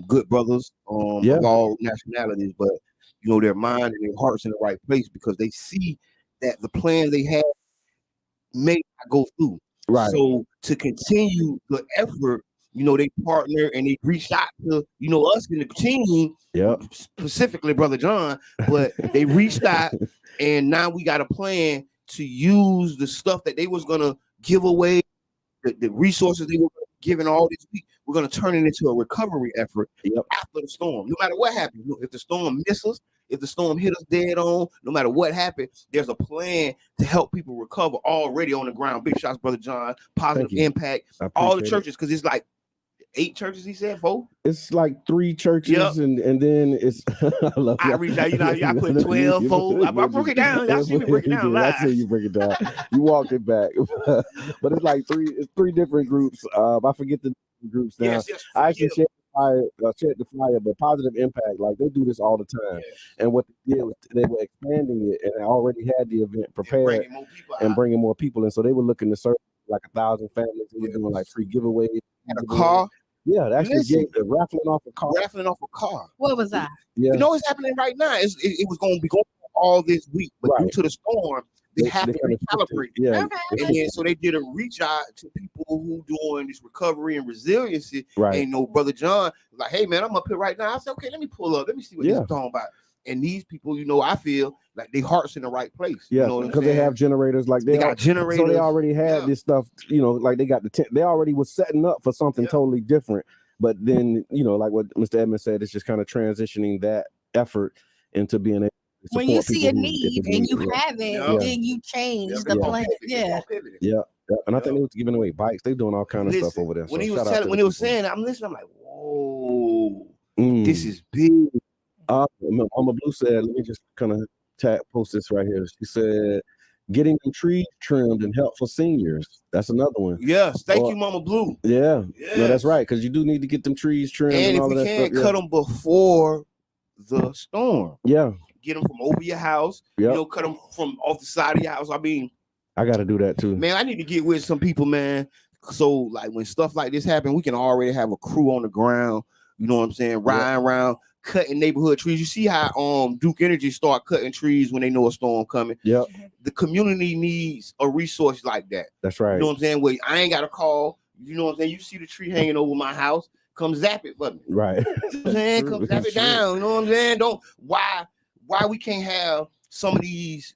C: Good brothers of all nationalities, but their mind and their hearts in the right place, because they see that the plan they have may not go through.
B: Right.
C: So to continue the effort, they partner and they reach out to, us in the team, specifically Brother John, but they reached out and now we got a plan to use the stuff that they was going to give away, the resources they were giving all this week. We're going to turn it into a recovery effort after the storm. No matter what happens, if the storm misses, if the storm hit us dead on, no matter what happened, there's a plan to help people recover already on the ground. Big shots, Brother John. Positive Impact. All the churches, because it's like 8 churches, he said, 4?
B: It's like 3 churches, and then it's
C: I reached out, I put 12, 4. I broke it down. Y'all see me break it down live.
B: I see you break it down. You walked it back. But it's like 3 different groups. I forget the groups now.
C: Yes,
B: I actually shared the fire, but positive impact. Like they do this all the time. And what they did was they were expanding it and already had the event prepared and bringing more people in. So they were looking to serve like 1,000 families. They were doing like free giveaways.
C: And a car.
B: Yeah, they actually raffling off a car.
C: Raffling off a car.
A: What was that?
B: Yeah.
C: You know what's happening right now? It was going to be going all this week, but due to the storm, they have to recalibrate.
B: Yeah.
A: Okay.
C: And then so they did a reach out to people who doing this recovery and resiliency.
B: Right.
C: And Brother John was like, hey man, I'm up here right now. I said, okay, let me pull up. Let me see what this is talking about. And these people, I feel like their heart's in the right place.
B: Yeah,
C: you know
B: because they have generators. Like they
C: got generators.
B: So they already had this stuff. Like they got they already was setting up for something totally different. But then like what Mr. Edmonds said, it's just kind of transitioning that effort into being able to
A: when you
B: support
A: see a
B: people
A: need and you have it, then you change the plan.
B: Yeah. And I think they was giving away bikes. They doing all kind of stuff over there.
C: When
B: so
C: he was saying that, I'm listening. I'm like, whoa, this is big.
B: Mama Blue said, let me just kind of post this right here. She said, getting them trees trimmed and help for seniors. That's another one.
C: Yes, thank you, Mama Blue.
B: Yeah, no, that's right, because you do need to get them trees trimmed and
C: if
B: all
C: we
B: of that
C: can't
B: stuff.
C: cut them before the storm.
B: Yeah.
C: Get them from over your house. Cut them from off the side of your house. I mean,
B: I got to do that too.
C: Man, I need to get with some people, man. So like when stuff like this happen, we can already have a crew on the ground. You know what I'm saying? Riding around, cutting neighborhood trees. You see how Duke Energy start cutting trees when they know a storm coming.
B: Yep.
C: The community needs a resource like that.
B: That's right.
C: You know what I'm saying? Where I ain't got to call. You know what I'm saying? You see the tree hanging over my house, come zap it for me.
B: Right.
C: You know what I'm saying? Come zap it down. You know what I'm saying? Why we can't have some of these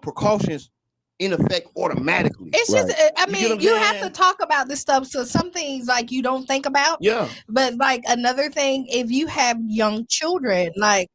C: precautions in effect automatically?
A: It's just, I mean, you have to talk about this stuff. So some things like you don't think about.
C: Yeah.
A: But like another thing, if you have young children, like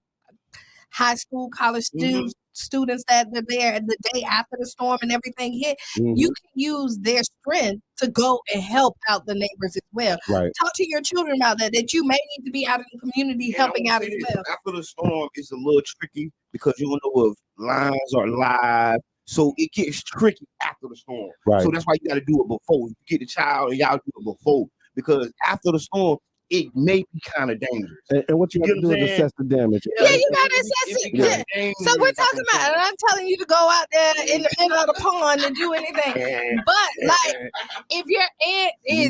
A: high school, college students that are there the day after the storm and everything hit, you can use their strength to go and help out the neighbors as well.
B: Right.
A: Talk to your children about that you may need to be out in the community helping out as well.
C: After the storm, it's a little tricky because you don't know if lines are live. So it gets tricky after the storm.
B: Right.
C: So that's why you got to do it before. You get the child and y'all do it before. Because after the storm, it may be kind of dangerous.
B: And what you have to do is assess the damage.
A: Yeah, you got to assess it. Yeah. So we're talking about, and I'm telling you to go out there in the middle of the pond and do anything. But like, if your aunt is,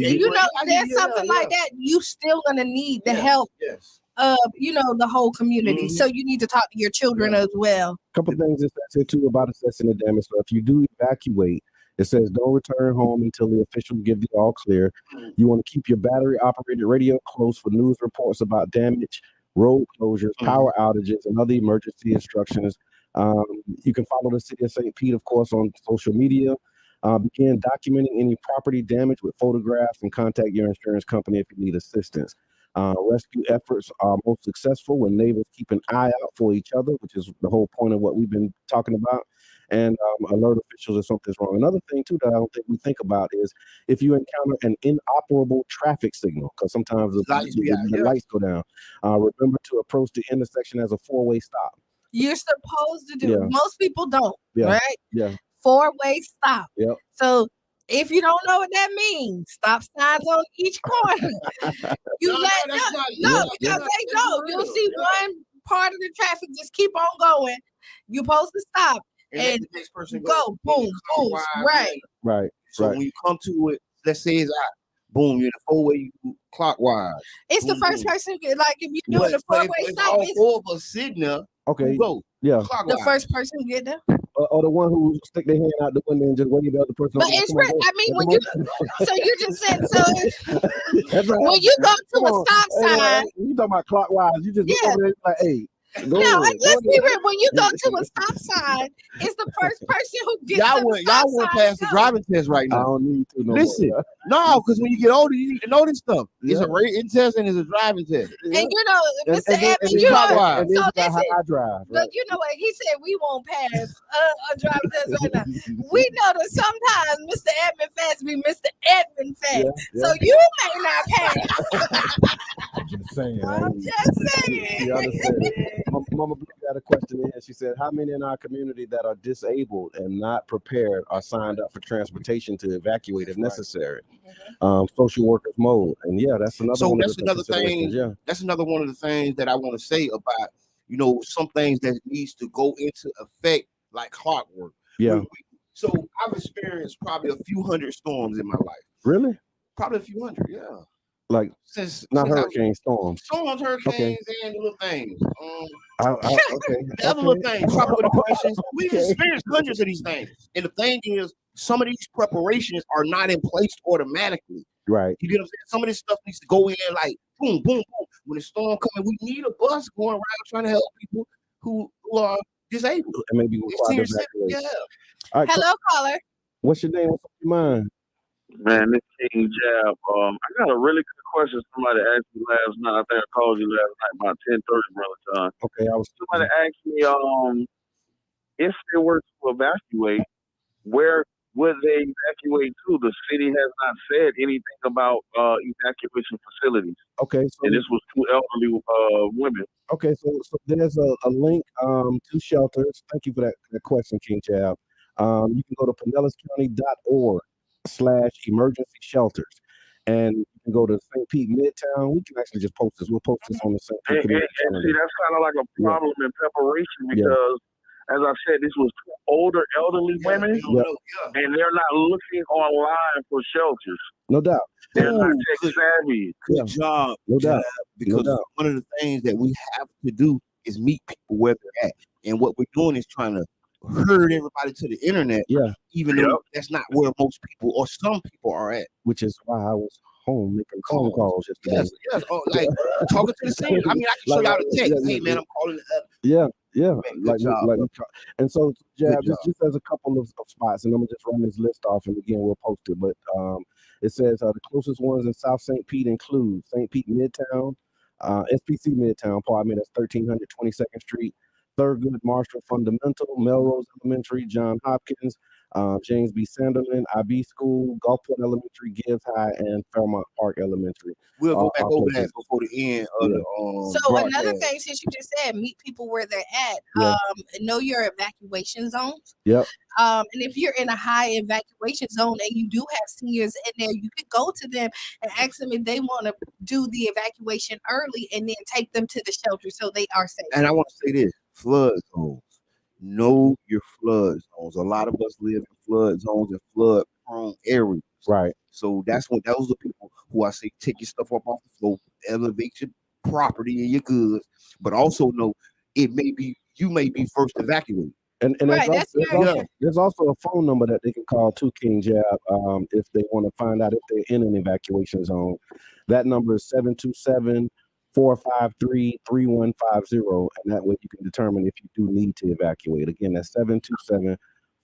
A: there's something like that, you still gonna need the help of, the whole community. So you need to talk to your children as well.
B: A couple of things it says too about assessing the damage. So if you do evacuate, it says don't return home until the officials give the all clear. You want to keep your battery operated radio close for news reports about damage, road closures, power outages, and other emergency instructions. You can follow the City of St. Pete, of course, on social media. Begin documenting any property damage with photographs and contact your insurance company if you need assistance. Rescue efforts are most successful when neighbors keep an eye out for each other, which is the whole point of what we've been talking about, and alert officials if something's wrong. Another thing, too, that I don't think we think about is if you encounter an inoperable traffic signal, because sometimes the lights go down, remember to approach the intersection as a four-way stop.
A: You're supposed to do it. Most people don't, right?
B: Yeah.
A: Four-way stop.
B: Yep.
A: So if you don't know what that means, stop signs on each corner. You'll see one part of the traffic just keep on going. You're supposed to stop and the next person go boom, boom. Right.
C: So when you come to it, let's say it's out. Boom, you're in the four-way clockwise.
A: It's the first person, like if you're doing the four-way stop.
C: All four of us sitting there.
B: Okay.
C: Go.
B: Yeah.
A: The first person get there.
B: Or the one who stick their hand out the window and just wave the other person.
A: But it's right. I mean, when you you just said
B: that's right.
A: When you go to a stop sign,
B: you talking about clockwise. You just go over there like, hey.
A: Let's be real. When you go to a stop sign, it's the first person who gets
C: y'all went past the driving test right now.
B: I don't need to know.
C: Listen, no, because when you get older, you need to know this stuff. It's a written test and it's a driving test.
A: And Mr. Evans, you know,
B: how I drive.
A: But you know what? He said we won't pass a driving test right now. We know that sometimes Mr. Edmund Fast be Mr. Edmund Fast. So you may not pass.
B: I'm just saying.
A: I'm just saying.
B: Mama Blue got a question in. She said, how many in our community that are disabled and not prepared are signed up for transportation to evacuate if necessary? Social workers mode. And yeah, that's another
C: So
B: one
C: that's
B: of the
C: another
B: considerations.
C: thing.
B: Yeah.
C: That's another one of the things that I want to say about, some things that needs to go into effect like clockwork.
B: Yeah.
C: So I've experienced probably a few hundred storms in my life.
B: Really?
C: Probably a few hundred, yeah.
B: Like not hurricane storms.
C: Storms, hurricanes, and the little things.
B: Okay.
C: The other little things, tropical depressions. We've experienced hundreds of these things. And the thing is, some of these preparations are not in place automatically.
B: Right.
C: You get what I'm saying? Some of this stuff needs to go in like boom, boom, boom. When the storm comes, we need a bus going around trying to help people who are disabled.
B: And maybe require evacuation.
C: Yeah.
B: All right,
A: Hello, caller.
B: what's your name? What's on your mind?
I: Man, this King Jab. I got a really good question. Somebody asked me last night. I think I called you last night about 10:30, Brother John.
B: Okay,
I: Somebody asked me, if they were to evacuate, where would they evacuate to? The city has not said anything about evacuation facilities.
B: Okay, so
I: and this was two elderly women.
B: Okay, so there's a link to shelters. Thank you for that question, King Jab. You can go to pinellascounty.org/emergency shelters, and you can go to St. Pete Midtown. We can actually just post this. We'll post this on the St. Pete community
I: And see, that's kind of like a problem in preparation because, as I said, this was two older elderly women, and they're not looking online for shelters.
B: No doubt.
I: They're not tech savvy.
C: Good job.
B: No doubt.
C: Because one of the things that we have to do is meet people where they're at. And what we're doing is trying to herd everybody to the internet.
B: Yeah.
C: Even though that's not where most people or some people are at.
B: Which is why I was home making phone calls yesterday.
C: Yes. Oh, like talking to the same. I mean, I can show y'all the text. Hey, man, I'm calling it up.
B: Yeah.
C: Man,
B: and so, Jab, just as a couple of spots, and I'm gonna just run this list off, and again, we'll post it. But it says the closest ones in South St. Pete include St. Pete Midtown, SPC Midtown, pardon me, that's 1300 22nd Street, Thurgood Marshall Fundamental, Melrose Elementary, John Hopkins, James B. Sanderland, IB School, Gulfport Elementary, Gibbs High, and Fairmont Park Elementary.
C: We'll go back over that before the end of the
A: So another thing, since you just said meet people where they're at, know your evacuation zones.
B: Yep.
A: And if you're in a high evacuation zone and you do have seniors in there, you could go to them and ask them if they want to do the evacuation early and then take them to the shelter so they are safe.
C: And I want to say this: flood zones. Know your flood zones. A lot of us live in flood zones and flood prone areas.
B: Right.
C: So those are the people who I say take your stuff up off the floor, elevate your property and your goods, but also know you may be first evacuated.
B: And there's also a phone number that they can call to King Jab if they want to find out if they're in an evacuation zone. That number is 727-453-3150, and that way you can determine if you do need to evacuate. Again, that's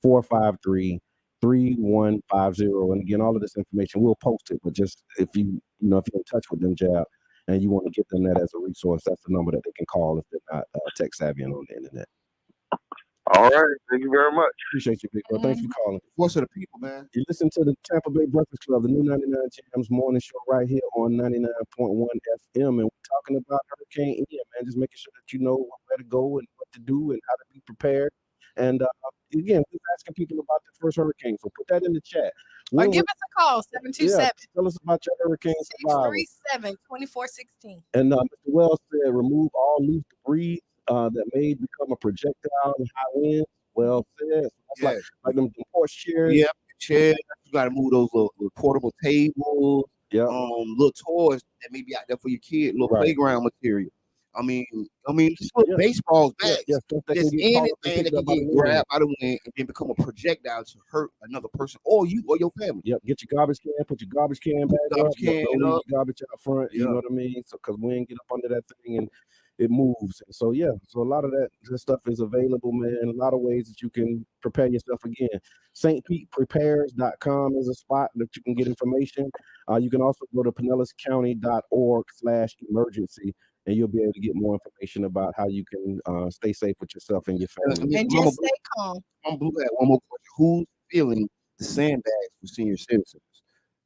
B: 727-453-3150. And again, all of this information, we'll post it, but just if you're in touch with them, Jab, and you want to give them that as a resource, that's the number that they can call if they're not tech savvy and on the internet.
I: All right. Thank you very much.
B: Appreciate you, big bro. Thanks for calling.
C: Voice of the people, man.
B: You listen to the Tampa Bay Breakfast Club, the new 99 Jams morning show right here on 99.1 FM. And we're talking about Hurricane Ian, man. Just making sure that you know where to go and what to do and how to be prepared. And again, we're asking people about the first hurricane. So put that in the chat.
A: Or give us a call, 727.
B: Tell us about your hurricane survival.
A: 637-2416.
B: And Mr. Wells said, remove all loose debris that may become a projectile in high winds. Well said. That's like them porch chairs.
C: Yeah, chairs. You got to move those little portable tables.
B: Yeah.
C: Little toys that may be out there for your kid. Little playground material. I mean, just put baseballs back. Just anything that can get grabbed out of the wind and then become a projectile to hurt another person or you or your family.
B: Yep. Get your garbage can. Put your garbage can back up. Your garbage out front. You know what I mean? So because wind get up under that thing and it moves. So so a lot of that stuff is available, man. A lot of ways that you can prepare yourself. Again, stpeteprepares.com is a spot that you can get information. You can also go to pinellascounty.org/emergency, and you'll be able to get more information about how you can stay safe with yourself and your family.
A: And just stay calm.
C: I'm Blue had one more question. Who's filling the sandbags for senior citizens?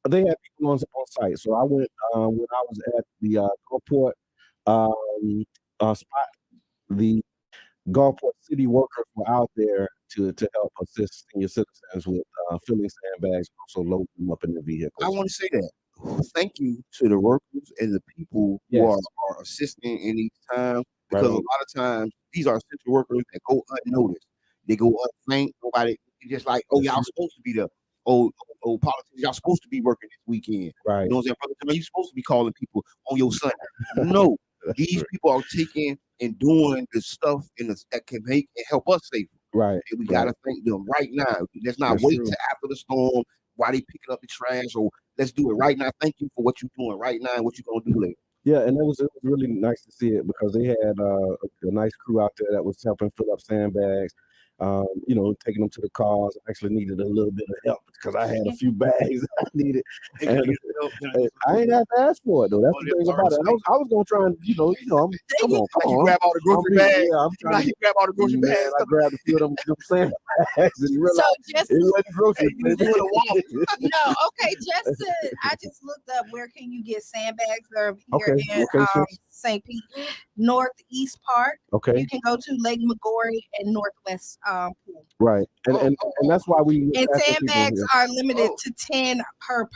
B: They have people on site. So I went when I was at the airport spot. the Gulfport city workers were out there to help assist senior citizens with filling sandbags, also loading them up in the vehicles.
C: I want to say that. Thank you to the workers and the people who
B: Yes.
C: are assisting in these times, because
B: Right
C: a
B: on.
C: lot of times these are essential workers that go unnoticed. They go unthanked. Nobody it's just like, oh,
B: That's
C: y'all
B: true.
C: supposed to be the old politicians. Y'all supposed to be working this weekend.
B: Right.
C: You know what I'm saying, brother? You're supposed to be calling people on your Sunday. No,
B: That's
C: these
B: true.
C: people are taking and doing the stuff that can make and help us safer.
B: Right.
C: And we
B: Right.
C: gotta thank them right now. Let's not
B: That's
C: wait
B: true.
C: till after the storm while they picking up the trash, or let's do it right now. Thank you for what you're doing right now and what you're gonna do later.
B: Yeah, and it was really nice to see it because they had a nice crew out there that was helping fill up sandbags, taking them to the cars. I actually needed a little bit of help because I had a few bags I needed.
C: Hey, can I
B: And
C: get some help? Can I get some
B: I ain't
C: help?
B: have to ask for it though. That's
C: Oh,
B: the
C: that's
B: thing about it.
C: already
B: I was gonna try and come on.
C: Like you grab all the grocery
B: I'm-
C: bags.
B: Yeah, I'm
C: You
B: trying
C: like
B: to
C: you grab all the grocery
B: man,
C: bags.
B: I grabbed a few of them sandbags and
A: So
B: realized
A: just
B: it wasn't groceries.
C: You was doing a walk.
A: no, okay. I just looked up where can you get sandbags. They're here
B: Okay,
A: in
B: okay, sis.
A: St. Pete, Northeast Park.
B: Okay,
A: You can go to Lake McGorry and Northwest Pool.
B: right. And that's why we
A: And
B: asking people
A: sandbags
B: here.
A: are limited
C: Oh.
A: to 10 per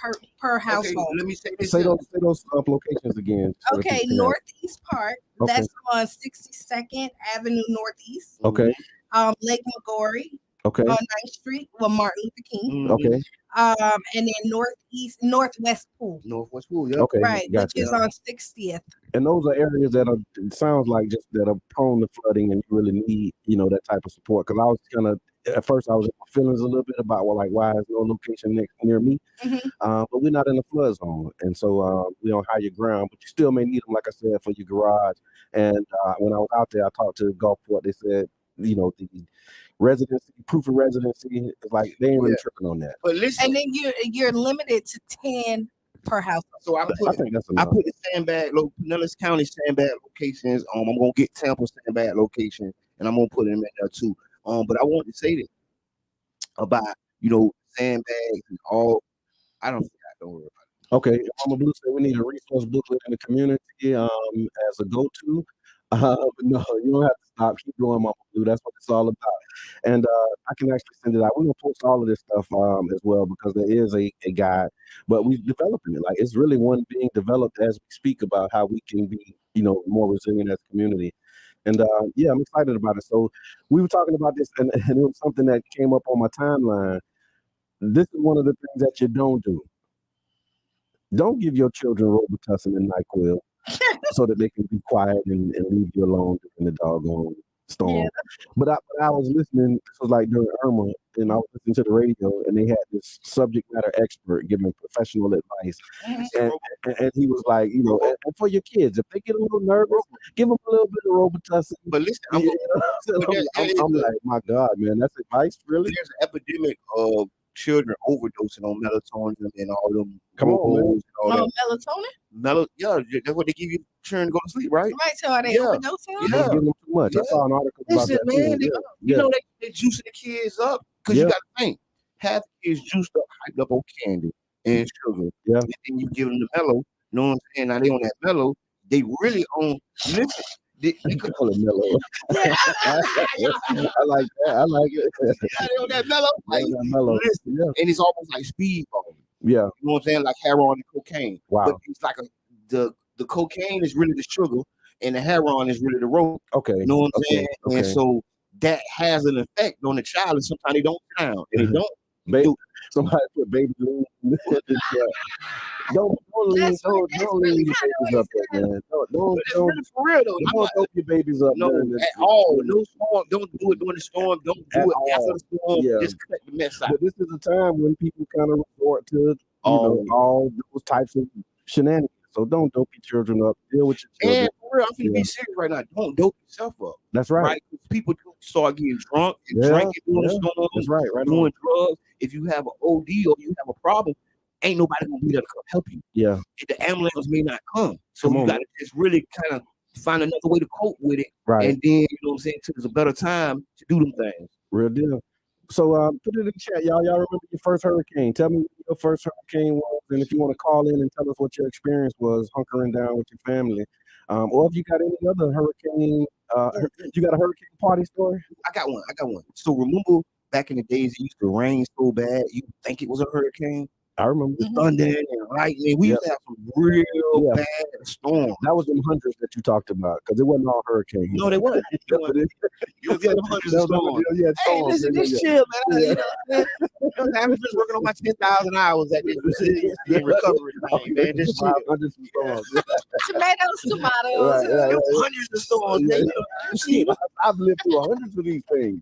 C: Okay,
A: household.
C: let me say this.
B: Say
C: here.
B: those locations again. so that
A: Okay,
B: people can have-
A: Northeast Park.
B: Okay.
A: That's on 62nd Avenue Northeast.
B: Okay.
A: Lake McGorry
B: Okay.
A: on 9th Street. Well, Martin Luther King.
C: Mhm.
B: Okay.
A: And then Northwest Pool.
C: Northwest School, yeah.
B: Okay.
A: Right, which
B: Gotcha.
A: is on 60th.
B: And those are areas that it sounds like just that are prone to flooding and you really need, that type of support. Because I was at first I was in my feelings a little bit about, well, like, why is no location near me?
A: Mhm.
B: But we're not in the flood zone. And so we on higher ground, but you still may need them, like I said, for your garage. And when I was out there, I talked to Gulfport. They said, the residency, proof of residency, is like they ain't really
C: Yeah.
B: tripping on that.
C: But listen,
A: And then you're limited to 10 per household.
C: so I
B: I think that's
C: I
B: enough.
C: put the sandbag, Pinellas County sandbag locations. I'm gonna get Tampa sandbag location, and I'm gonna put them in there too. But I want to say this about sandbags and all. I don't worry about
B: Okay, Mama Blue said we need a resource booklet in the community as a go-to. But no, you don't have to stop. Keep going, Mama Blue. That's what it's all about. And I can actually send it out. We're gonna post all of this stuff as well because there is a guide, but we're developing it. Like it's really one being developed as we speak about how we can be, more resilient as a community. And yeah, I'm excited about it. So we were talking about this, and it was something that came up on my timeline. This is one of the things that you don't do. Don't give your children Robitussin and NyQuil so that they can be quiet and leave you alone during the doggone storm.
A: Yeah.
B: But I was listening, this was like during Irma, and I was listening to the radio, and they had this subject matter expert giving professional advice.
A: Mhm.
B: And he was like, and for your kids, if they get a little nervous, give them a little bit of Robitussin.
C: But listen,
B: I'm like, my God, man, that's advice, really?
C: there's an epidemic of children overdosing on melatonin and all them.
B: Come on, man.
C: Robos and all that.
A: Melatonin?
C: Yeah, that's what they give you children to go to sleep, right?
A: Right, so are they
C: Yeah.
A: overdosing on it?
B: They're
C: Yeah.
B: giving them too much. I saw an article about
C: Listen,
B: that
C: man,
B: too.
C: you know they juicing the kids up because you got to think half the kids juiced up, hyped up on candy and sugar.
B: Yeah.
C: And then you give them the mellow. You know what I'm saying? Now they on that mellow. They really on. Listen, they could
B: Call it mellow. I like that. I like it.
C: yeah, they on that mellow. Like,
B: That mellow.
C: listen,
B: Yeah.
C: and it's almost like speed ball.
B: Yeah.
C: You know what I'm saying? Like heroin and cocaine.
B: Wow.
C: But it's like the cocaine is really the sugar, and the heroin is really the rope.
B: Okay.
C: You know what I'm
B: Okay.
C: saying?
B: Okay.
C: And so that has an effect on the child, and sometimes they don't sound, and they don't.
B: Baby, somebody put baby lean in the chat. Don't lean,
A: That's
B: don't
A: really
B: lean your babies up there, man. Don't
C: But it's really for real though. I'm
B: don't
C: like,
B: dope your babies up.
C: no,
B: during this-
C: at all. No storm. Don't do it during the storm. Don't do
B: At
C: it after
B: all.
C: the storm.
B: Yeah.
C: Just cut the mess out.
B: But this is a time when people kind of resort to all those types of shenanigans. So don't dope your children up. Deal with your children.
C: And for real, I'm gonna
B: Yeah.
C: be serious right now. Don't dope yourself up.
B: That's right.
C: Right? 'Cause people do start getting drunk and
B: Yeah,
C: drinking during the
B: yeah.
C: storm,
B: That's right. Right on.
C: doing drugs. If you have an OD or you have a problem, ain't nobody gonna be there to come help you.
B: Yeah.
C: The ambulance may not come. So
B: Come
C: you
B: on,
C: gotta just really kind of find another way to cope with it.
B: Right.
C: And then, you know what I'm saying, till there's a better time to do them things.
B: Real deal. So put it in the chat, y'all. Y'all remember your first hurricane? Tell me what your first hurricane was, and if you want to call in and tell us what your experience was hunkering down with your family. Or if you got any other hurricane, you got a hurricane party story?
C: I got one. So remember back in the days, it used to rain so bad, you think it was a hurricane?
B: I remember
C: the thunder and lightning. We used to have some real bad storms.
B: That was them hundreds that you talked about, because it wasn't all hurricanes.
C: No, they weren't. You had hundreds of storms. Hey, listen, just chill, man. I'm just working on my 10,000 hours at this resiliency and recovery thing, man. Just chill.
B: Hundreds of storms.
A: Tomatoes.
B: Right.
C: Hundreds of storms.
B: See, I've lived through hundreds of these things.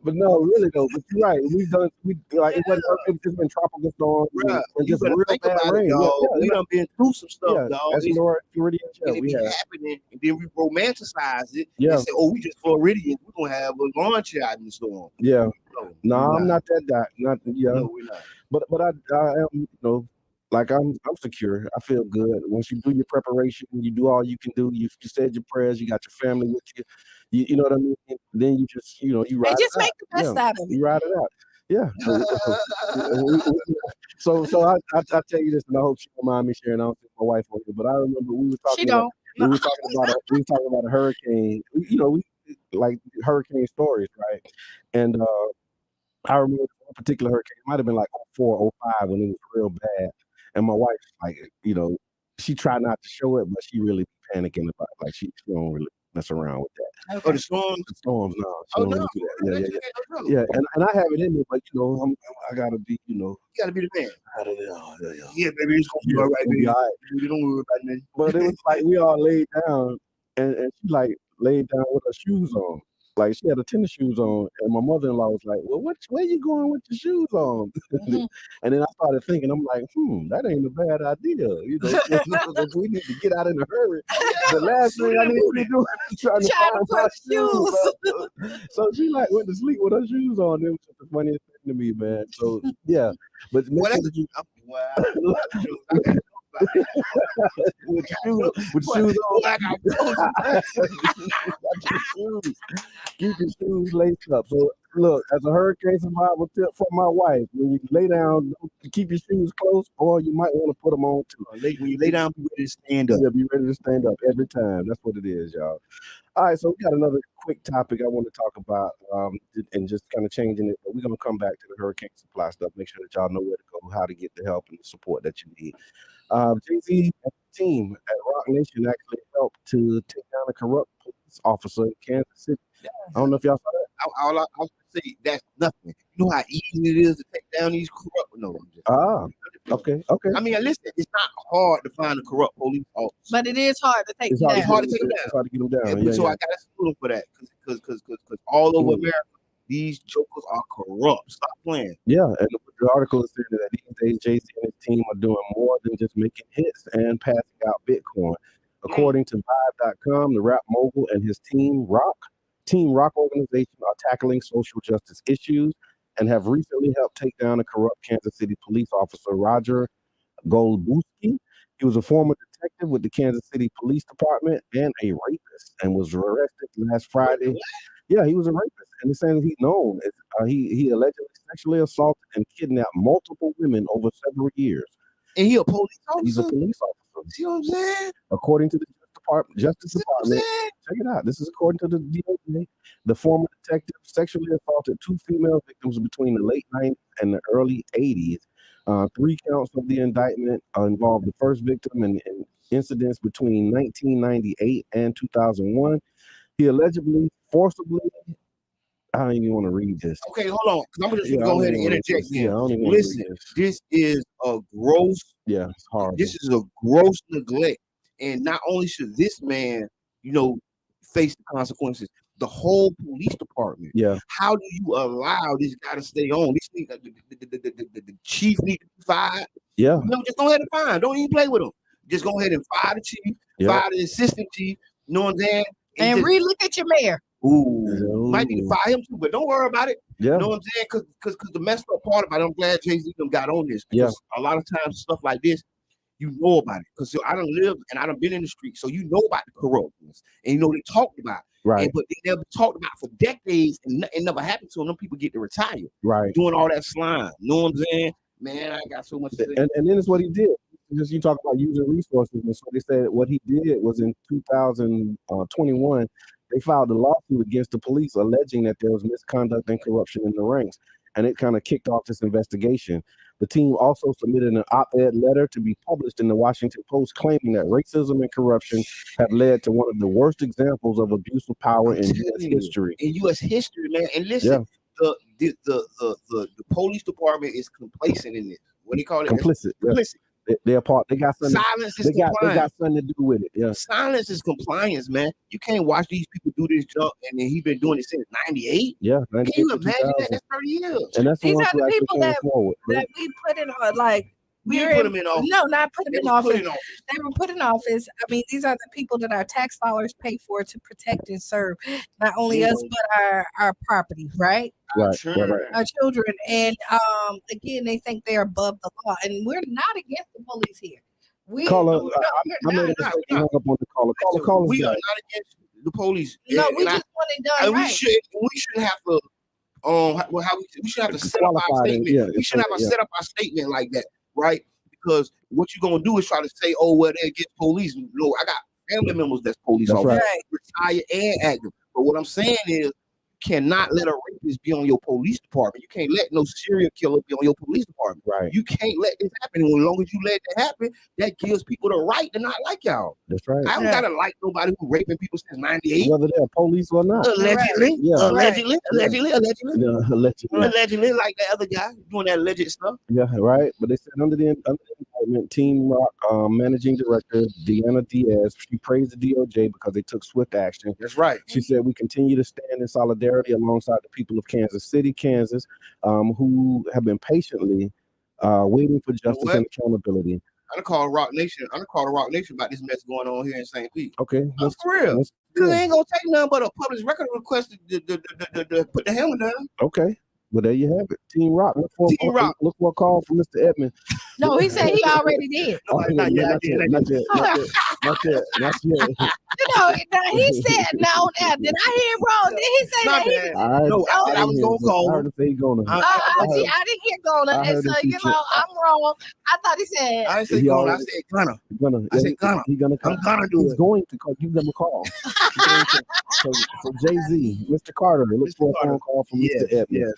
B: But no, really though. But you're right. It's been tropical storms and just real bad rain.
C: We done been through some stuff, dog.
B: That's Floridian.
C: And it be happening, and then we romanticize it. And say, "Oh, we just Floridians. We're gonna have a launch out in the storm."
B: Yeah. No, I'm not that guy.
C: No, we're not.
B: But I am, like I'm secure. I feel good. Once you do your preparation, you do all you can do. You said your prayers. You got your family with you. You know what I mean? Then you just, you ride
A: just
B: it
A: make
B: out.
A: the best out of it.
B: You ride it out. Yeah. So I tell you this, and I hope she don't mind me sharing. I don't think my wife will, but I remember we were talking. We were talking about a hurricane. We like hurricane stories, right? And I remember one particular hurricane. It might have been like 04, 05 when it was real bad. And my wife, like, she tried not to show it, but she really panicking about it. Like she don't really mess around with that.
C: Okay. Oh, the storms?
B: The storms, no. She don't really do that. Yeah. And I have it in me, but I gotta be,
C: You gotta be the man. Yeah, baby, it's gonna be all right, baby. All right. You don't worry about nothing.
B: But it was like we all laid down, and she like laid down with her shoes on. Like she had her tennis shoes on, and my mother-in-law was like, "Well, where you going with your shoes on?" And then I started thinking, I'm like, that ain't a bad idea. If we need to get out in a hurry, the last thing I need to be doing is trying to find my shoes. So she like went to sleep with her shoes on. It was just the funniest thing to me, man. So yeah, but with shoes on. Keep your shoes laced up. So look, as a hurricane survival tip from my wife, when you lay down, keep your shoes close, or you might want to put them on too.
C: When you lay down, be ready to stand up.
B: Yeah, be ready to stand up every time. That's what it is, y'all. All right, so we got another quick topic I want to talk about, and just kind of changing it. But we're gonna come back to the hurricane supply stuff. Make sure that y'all know where to go, how to get the help and the support that you need. Jay-Z and the team at Rock Nation actually helped to take down a corrupt police officer in Kansas City. I don't know if y'all saw that.
C: All I was gonna say, that's nothing. You know how easy it is to take down these corrupt. No.
B: Okay.
C: I mean, listen, it's not hard to find a corrupt police officer,
A: but it is hard to take them down.
C: It's hard to take them down.
B: It's hard to get them down.
C: So I got a school for that because all over America, these jokers are corrupt. Stop playing.
B: Yeah, and the article is saying that these days Jay-Z and his team are doing more than just making hits and passing out Bitcoin. According to Vibe.com, the rap mogul and his Team Rock organization are tackling social justice issues and have recently helped take down a corrupt Kansas City police officer, Roger Golubowski. He was a former detective with the Kansas City Police Department and a rapist, and was arrested last Friday. Yeah, he was a rapist, and the saying he's known. He allegedly sexually assaulted and kidnapped multiple women over several years.
C: And he a police officer?
B: He's a police officer.
C: See what I'm saying?
B: According to the Justice Department, check it out. This is according to the DOJ. The former detective sexually assaulted 2 female victims between the late 90s and the early 80s. 3 counts of the indictment involved the first victim in incidents between 1998 and 2001. He allegedly forcibly. I don't even want to read this.
C: Okay, hold on, because I'm just go ahead and interject here. Listen, this is a gross.
B: Yeah, it's hard.
C: This is a gross neglect, and not only should this man, face the consequences, the whole police department.
B: Yeah.
C: How do you allow this guy to stay on? The chief need to be fired.
B: Yeah.
C: Just go ahead and fire him. Don't even play with him. Just go ahead and fire the chief, fire the assistant chief. You know what I'm saying?
A: And re-look at your mayor.
C: Might need to fire him too, but don't worry about it.
B: Yeah.
C: You know what I'm saying? Because the messed up part about it, I'm glad Jay-Z got on this. Because a lot of times stuff like this, you know about it. Because I done lived and I done been in the street, so you know about the corruptness. And they talked about it.
B: Right.
C: But they never talked about it for decades, and it never happened to them. Them people get to retire.
B: Right.
C: Doing all that slime. You know what I'm saying? Man, I got so much to say.
B: And then it's what he did. just you talk about using resources, and so they said what he did was in 2021, they filed a lawsuit against the police alleging that there was misconduct and corruption in the ranks, and it kind of kicked off this investigation. The team also submitted an op-ed letter to be published in the Washington Post claiming that racism and corruption have led to one of the worst examples of abuse of power in U.S. history.
C: In U.S. history, man. And listen, the police department is complacent in this. What do you call it?
B: Complicit.
C: Complicit.
B: They're part. They got something.
C: Silence is
B: They got
C: compliance.
B: something to do with it. Yeah.
C: Silence is compliance, man. You can't watch these people do this junk, and then he's been doing it since '98.
B: Yeah.
C: Can you imagine that? That's 30 years.
B: And that's
A: These
B: the
A: are
B: ones who
A: the
B: actually
A: people
B: came
A: that
B: forward.
A: we put in like.
C: We didn't put them in office.
A: No, not put them
C: They
A: in
C: was
A: office.
C: put in office.
A: They were put in office. I mean, these are the people that our tax dollars pay for to protect and serve not only us but our property, right?
B: Right.
A: Our children. And again, they think they're above the law, and we're not against the police here.
B: Caller, I made a mistake. Hung up on the caller. Caller.
C: We are not against the police.
A: No, we just want it done
C: and
A: right.
C: we shouldn't have to we should have to set up our statement. We shouldn't have to set up our statement like that, right? Because what you're gonna do is try to say, oh, well, they're against police. No, I got family members that's police officers, retired and active. But what I'm saying is, cannot let a rapist be on your police department. You can't let no serial killer be on your police department.
B: Right.
C: You can't let this happen. And as long as you let it happen, that gives people the right to not like y'all.
B: That's right.
C: I don't gotta like nobody who raping people since '98.
B: Whether they're police or not.
C: Allegedly.
B: Yeah.
C: Allegedly.
B: Yeah, allegedly.
C: Allegedly, like that other guy doing that alleged stuff.
B: Yeah, right. But they said under the indictment, Team Rock managing director Qiana Diaz, she praised the DOJ because they took swift action.
C: That's right.
B: She said, we continue to stand in solidarity alongside the people of Kansas City, Kansas, who have been patiently waiting for justice and accountability.
C: I'm gonna call Rock Nation. I'm gonna call the Rock Nation about this mess going on here in St. Pete.
B: Okay,
C: that's for real. Because they ain't gonna take nothing but a public record request to put the hammer down.
B: Okay. Well, there you have it. Team Rock. Look for a call from Mr. Edmond.
A: No, he said he already did.
B: Not yet.
A: You know, he said no. Now, did I hear wrong? Did he say that?
C: I was gonna call.
B: I heard him say he gonna.
A: See, I didn't hear gonna, and so you know, I'm wrong. I thought he said.
C: I said gonna. I said gonna.
B: I said gonna. He's gonna.
C: I'm gonna do it.
B: He's going to call. Give them a call. So Jay-Z, Mr. Carter, look for a phone call from Mr. Edmond.
C: Yes.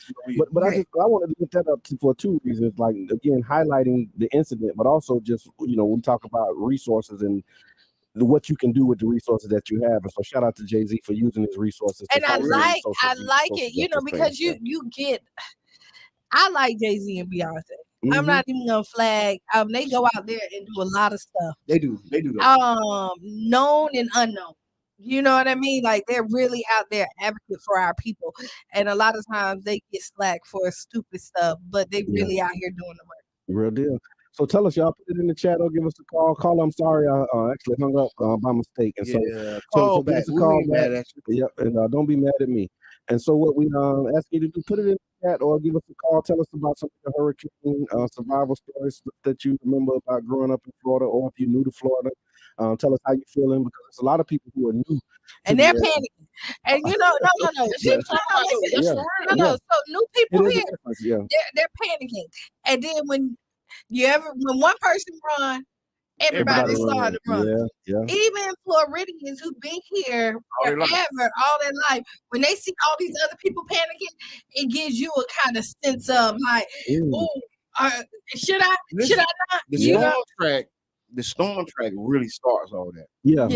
B: But I wanted to lift that up for two reasons. Like, again, highlighting the incident, but also just, you know, we talk about resources and what you can do with the resources that you have. And so shout out to Jay-Z for using his resources.
A: And I like it, you know, because you get, I like Jay-Z and Beyonce. Mm-hmm. I'm not even gonna flag. They go out there and do a lot of stuff.
C: They do.
A: Known and unknown. You know what I mean? Like, they're really out there advocate for our people. And a lot of times they get slack for stupid stuff, but they really out here doing the work.
B: Real deal. So tell us, y'all, put it in the chat or give us a call. Call, I'm sorry, I actually hung up by mistake. And so
C: call
B: give
C: back.
B: us a call
C: back.
B: Yep, and don't be mad at me. And so what we ask you to do, put it in the chat or give us a call. Tell us about some of the hurricane survival stories that you remember about growing up in Florida, or if you're new to Florida. Tell us how you're feeling, because there's a lot of people who are new.
A: And they're panicking. And you know, no. So new people here, they're panicking. And then when one person run, everybody's starting to run. Even Floridians who've been here forever, all their life, when they see all these other people panicking, it gives you a kind of sense of like, should I not?
C: The storm track really starts all that.
B: Yeah.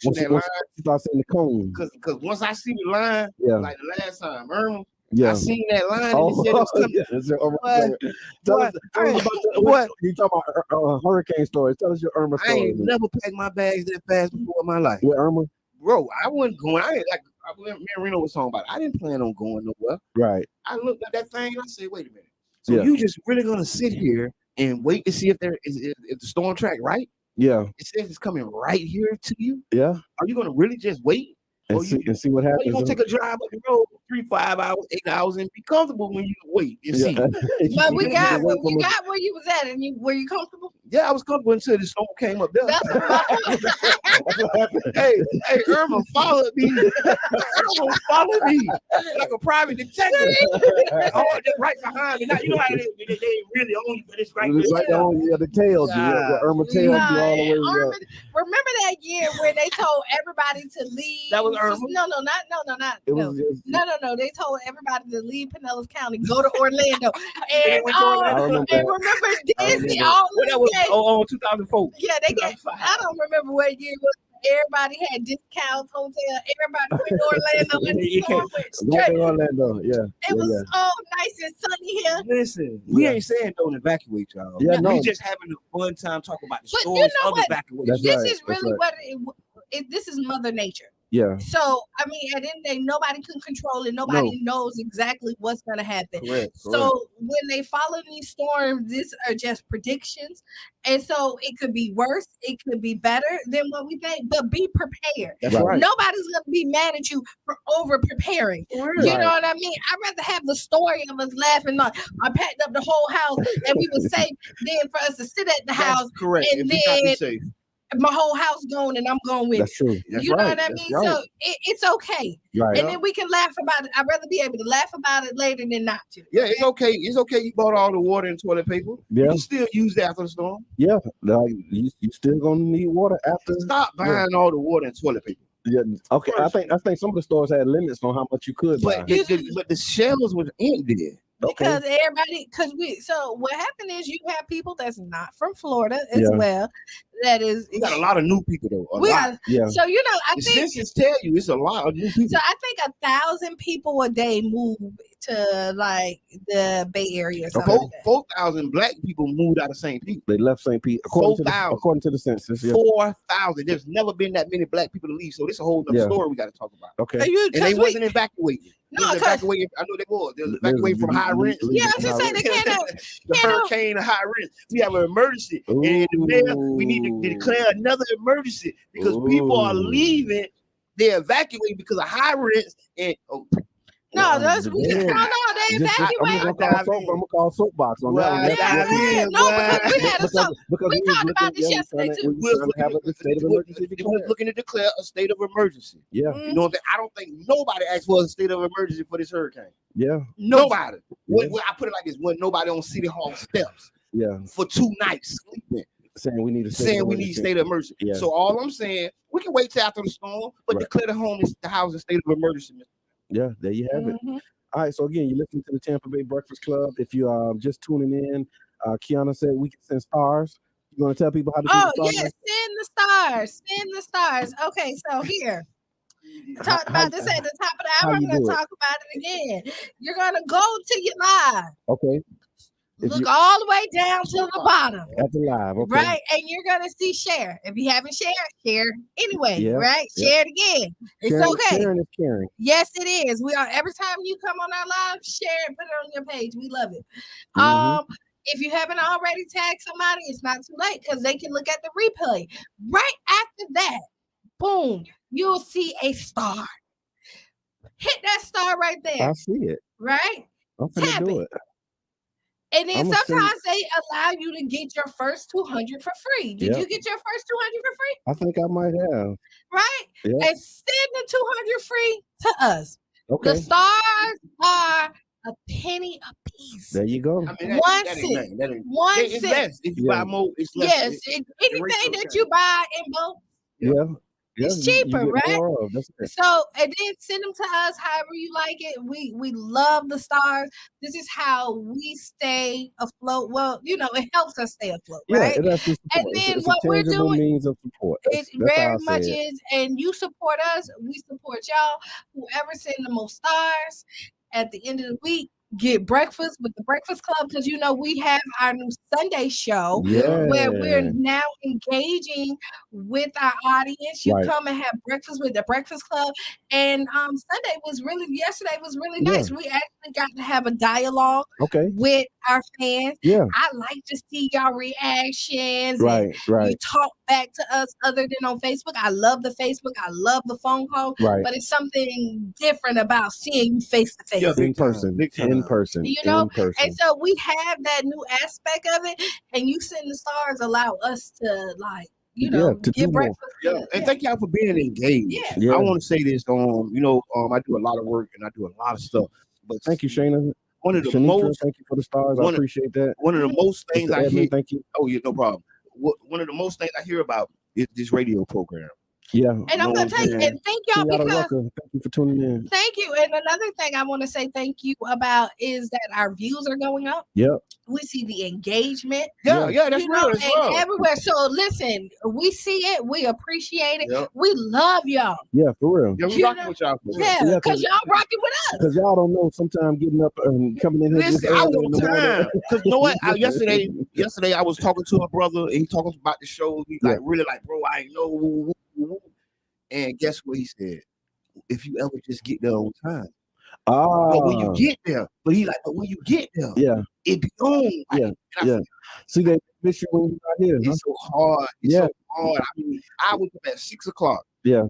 C: Once
B: you start seeing the cone.
C: Because once I see the line, like the last time, Irma,
B: I
C: seen that line and it said it was coming.
B: What? You talking about hurricane stories. Tell us your Irma story.
C: I ain't never packed my bags that fast before in my life.
B: With Irma?
C: Bro, I wasn't going. Me and Reno was talking about it. I didn't plan on going nowhere.
B: Right.
C: I looked at that thing and I said, wait a minute. So you just really gonna sit here and wait to see if the storm track right? Yeah. It says it's coming right here to you. Yeah. Are you gonna really just wait? And see what happens? You're gonna take a drive up the road 3, 5 hours, 8 hours, and be comfortable when you wait and see.
A: But we got where you was at, and were you comfortable?
C: Yeah, I was comfortable until the storm came up there.
A: That's what happened.
C: hey, Irma followed me. Irma followed me like a private detective. Oh, they're right behind me. Now, you know how they really own you, but it's right there.
B: On the tails. Irma tails you all the way.
A: Remember that year where they told everybody to leave?
C: That was Irma.
A: No. They told everybody to leave Pinellas County, go to Orlando. And remember Disney all
C: that was 2004.
A: Yeah, they got. I don't remember what year it was. Everybody had discounts, hotel. Everybody went to Orlando.
B: Orlando, yeah.
A: It was so nice and sunny here.
C: Listen, we ain't saying don't evacuate, y'all.
B: Yeah,
C: we just having a fun time talking about the stories of evacuation.
A: This is really what this is Mother Nature.
B: Yeah.
A: So, I mean, at the end of the day, nobody can control it. Nobody knows exactly what's going to happen.
C: Correct.
A: So, when they follow these storms, these are just predictions. And so, it could be worse. It could be better than what we think. But be prepared.
B: That's right.
A: Nobody's going to be mad at you for over preparing.
B: Right.
A: You know what I mean? I'd rather have the story of us laughing like, I packed up the whole house and we were safe than for us to sit at the house.
C: Correct.
A: And then my whole house gone and I'm going with
B: That's true.
A: That's you know what I mean? Right. So it's okay.
B: Right.
A: And then we can laugh about it. I'd rather be able to laugh about it later than not to.
C: Yeah, it's okay. It's okay. You bought all the water and toilet paper.
B: Yeah.
C: You can still use that after the storm.
B: Yeah. You still gonna need water after.
C: Stop buying all the water and toilet paper.
B: Yeah. Okay. I think some of the stores had limits on how much you could buy.
C: But the shelves was empty.
A: Because so what happened is you have people that's not from Florida as well. That is,
C: we got a lot of new people though.
A: So I think
C: census tell you it's a lot of new people.
A: So I think 1,000 people a day move to like the Bay Area.
C: 4,000 black people moved out of St. Pete.
B: They left St. Pete according to the census. Yeah.
C: 4,000. There's never been that many black people to leave. So this is a whole other story we got to talk about.
B: Okay.
C: And they wasn't evacuated.
A: No,
C: evacuated. I know they were. They evacuated from high rent.
A: Yeah, I was just saying they can't.
C: The hurricane and high rent. We have an emergency, and in the mayor, we need to declare another emergency because people are leaving. They're evacuating because of high rents and.
A: They evacuated.
B: I'm gonna call soapbox on that one.
A: Because we talked about this yesterday too.
C: We're looking to declare a state of emergency.
B: Yeah.
C: You know, I don't think nobody asked for a state of emergency for this hurricane.
B: Yeah.
C: Nobody. I put it like this: when nobody on City Hall steps.
B: Yeah.
C: For 2 nights sleeping.
B: Saying we need a
C: state of emergency.
B: Yeah.
C: So all I'm saying, we can wait till after the storm, but declare the house a state of emergency.
B: Yeah, there you have it. All right, so again, you're listening to the Tampa Bay Breakfast Club. If you are just tuning in, Qiana said we can send stars. You want to tell people how to do the stars?
A: Yes, send the stars. Okay, so here. Talked about this at the top of the hour. I'm going to talk about it again. You're going to go to your live.
B: Okay.
A: Look all the way down to the bottom.
B: At the live, okay.
A: Right? And you're going to see share. If you haven't shared, share anyway, right? Share it again. It's okay.
B: Sharing is caring.
A: Yes, it is. We are, every time you come on our live, share it, put it on your page. We love it. If you haven't already tagged somebody, it's not too late because they can look at the replay. Right after that, boom, you'll see a star. Hit that star right there.
B: I see it.
A: Right?
B: I'm gonna do it.
A: And then sometimes they allow you to get your first 200 for free. Did you get your first 200 for free?
B: I think I might have.
A: Right?
B: Yep.
A: And send the 200 free to us.
B: Okay.
A: The stars are a penny a piece.
B: There you go.
C: I mean,
A: 1 cent.
C: It's less. If you buy more, it's less.
A: Yes. Anything that you buy in bulk.
B: Yeah.
A: It's cheaper, right? So, and then send them to us however you like it. We love the stars. This is how we stay afloat. Well, you know, it helps us stay afloat, right?
B: And
A: then what we're doing,
B: means of support.
A: It very much is. And you support us, we support y'all. Whoever send the most stars at the end of the week, get breakfast with the Breakfast Club, because you know we have our new Sunday show where we're now engaging with our audience. You come and have breakfast with the Breakfast Club, and yesterday was really nice. We actually got to have a dialogue with our fans. I like to see y'all reactions.
B: Right.
A: We talk back to us other than on Facebook. I love the Facebook. I love the phone call.
B: Right.
A: But it's something different about seeing you face to face.
C: Yeah,
B: In person. In person.
A: You know,
B: in person.
A: and so we have that new aspect of it, and you send the stars allow us to like, you know,
B: to
A: get
B: do
A: breakfast.
C: Yeah, and thank y'all for being engaged.
A: Yeah.
C: I want to say this. You know, I do a lot of work and I do a lot of stuff. But
B: thank you, Shayna.
C: One of the
B: Shanitra,
C: most.
B: thank you for the stars. I appreciate that.
C: One of the most things
B: Mr.
C: I
B: Edmund,
C: hear.
B: thank you.
C: Oh yeah, no problem. One of the most things I hear about is this radio program.
B: Yeah.
A: And I'm gonna tell you, and thank y'all because
B: thank you for tuning in.
A: thank you. And another thing I want to say thank you about is that our views are going up.
B: Yep.
A: We see the engagement.
C: Yeah, that's
A: you
C: real.
A: know,
C: That's
A: and
C: real.
A: everywhere. So listen, we see it, we appreciate it.
C: Yep.
A: We love y'all.
B: Yeah, for real.
C: Yeah, we rocking with y'all.
A: Yeah, because y'all rocking with us.
B: Because y'all don't know sometimes getting up and coming in here.
C: Listen, I want time. Because you know what? Yesterday I was talking to a brother and he talking about the show. He's like, really like, bro, I ain't know. And guess what he said? If you ever just get there on time. But when you get there, but when you get there, it be on.
B: Yeah. See, they miss you when you're not here.
C: It's so hard. It's so hard. I mean, I wake up at 6:00.
B: Yeah.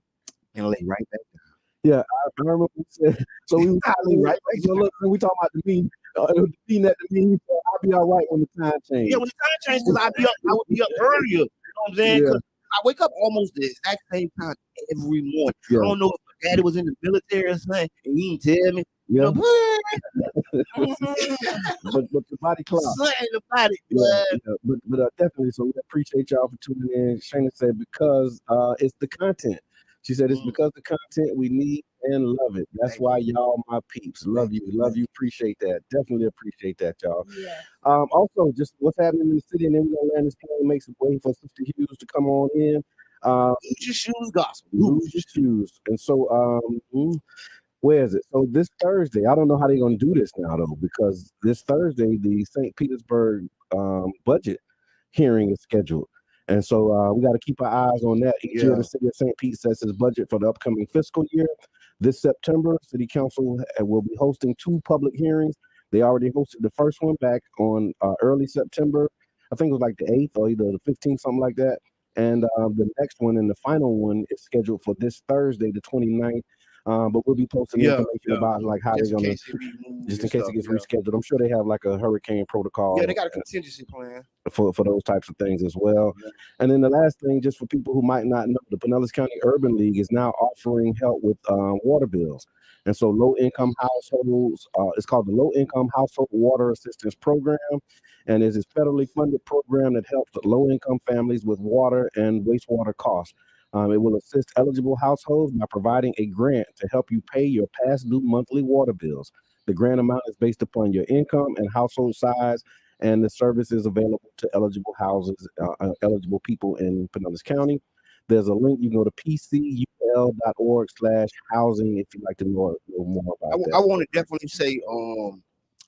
C: And lay right back down.
B: Yeah, I remember we said, so we right. So look, we talking about the meeting. The meeting at the meeting, so I'll be all right when the time changes.
C: Yeah, when the time changes, because I would be up earlier. You know what I'm saying?
B: Yeah.
C: I wake up almost the exact same time every morning.
B: Yeah.
C: I don't know if my daddy was in the military or something, and he didn't tell me.
B: Yeah.
C: But
B: the body clock.
C: The body.
B: But definitely, so we appreciate y'all for tuning in. Shayna said because it's the content. She said it's because the content we need and love it. That's why y'all my peeps. Love you. Appreciate that. Definitely appreciate that, y'all.
A: Yeah.
B: Also, just what's happening in the city, and then we're gonna land this plane, make some way for Sister Hughes to come on in.
C: Lose your shoes, gospel.
B: Lose your shoes. And so where is it? So this Thursday, I don't know how they're gonna do this now though, because this Thursday the St. Petersburg budget hearing is scheduled. And so we got to keep our eyes on that. Each year, the city of St. Pete sets its budget for the upcoming fiscal year. This September, City Council will be hosting 2 public hearings. They already hosted the first one back on early September. I think it was like the 8th or either the 15th, something like that. And the next one and the final one is scheduled for this Thursday, the 29th. But we'll be posting information about like how they're gonna, just in case it gets rescheduled. I'm sure they have like a hurricane protocol.
C: Yeah, they got a contingency plan
B: for those types of things as well. Yeah. And then the last thing, just for people who might not know, the Pinellas County Urban League is now offering help with water bills. And so low-income households, it's called the Low-Income Household Water Assistance Program, and it's a federally funded program that helps low-income families with water and wastewater costs. It will assist eligible households by providing a grant to help you pay your past due monthly water bills. The grant amount is based upon your income and household size, and the service is available to eligible eligible people in Pinellas County. There's a link. You can go to pcul.org/housing if you'd like to know more about that.
C: I want to definitely say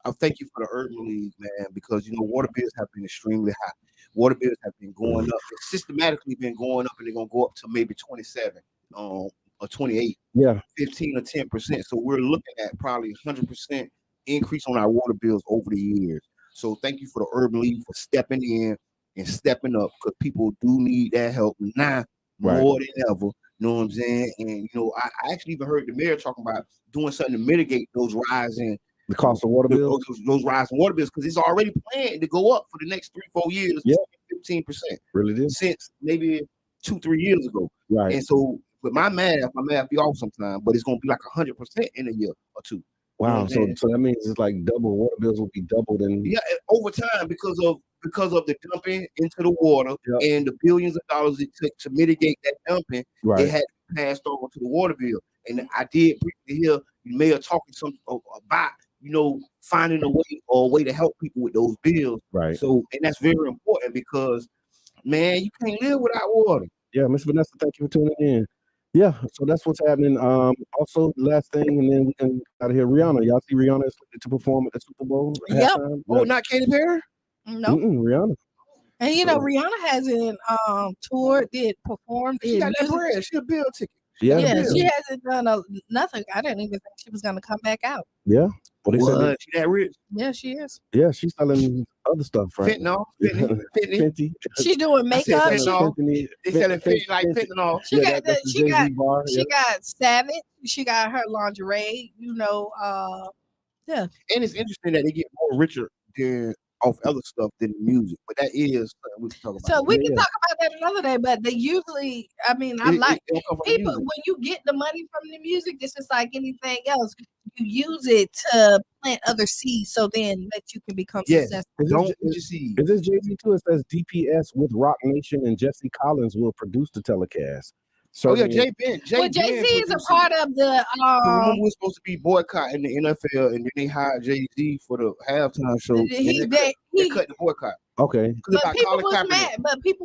C: I thank you for the Urban League, man, because water bills have been extremely high. Water bills have been going up. It's systematically been going up, and they're gonna go up to maybe 27 or 28, 15 or 10%. So we're looking at probably 100% increase on our water bills over the years. So thank you for the Urban League for stepping in and stepping up, because people do need that help now more than ever. You know what I'm saying? And I actually even heard the mayor talking about doing something to mitigate those rising.
B: The cost of water bills?
C: Those rising water bills, because it's already planned to go up for the next 3-4 years, 15%.
B: Really did?
C: Since maybe 2-3 years ago.
B: Right.
C: And so, with my math be off sometime, but it's going to be like 100% in a year or two.
B: Wow. So that means it's like double. Water bills will be doubled.
C: Over time because of the dumping into the water and the billions of dollars it took to mitigate that dumping. It had passed over to the water bill. And I did briefly hear the mayor talking about finding a way to help people with those bills.
B: Right.
C: So, and that's very important because, man, you can't live without water.
B: Yeah, Miss Vanessa, thank you for tuning in. Yeah, so that's what's happening. Also, last thing, and then we can out of here. Rihanna, y'all see Rihanna is slated to perform at the Super Bowl?
A: Yep.
C: Oh, not Katy Perry?
A: No.
B: Rihanna.
A: And Rihanna hasn't toured, performed.
C: She got that bread. She a bill ticket.
B: Yeah,
A: she hasn't done nothing. I didn't even think she was gonna come back out.
B: Yeah. Well, they said
C: She that rich?
A: Yeah, she is.
B: yeah, she's selling other stuff, right?
C: Fentanyl,
B: Fenty.
A: She's doing makeup.
C: They selling fentanyl like fentanyl.
A: She
B: Yeah,
A: got
B: that's the
A: she got
B: Jay-Z bar.
A: she got Savage. She got her lingerie. Yeah.
C: And it's interesting that they get more richer than off other stuff than music, but that is something we can talk about.
A: So we can talk about that another day. But they usually, I mean, I like people when you get the money from the music. This is like anything else. You use it to plant other seeds, so then that you can become successful.
B: Is this Jay-Z too? It says DPS with Rock Nation and Jesse Collins will produce the telecast.
C: So Jay-Z
A: is a part of the.
C: Remember, we were supposed to be boycotting the NFL, and then they hired Jay-Z for the halftime show. They cut the boycott.
B: Okay,
A: but people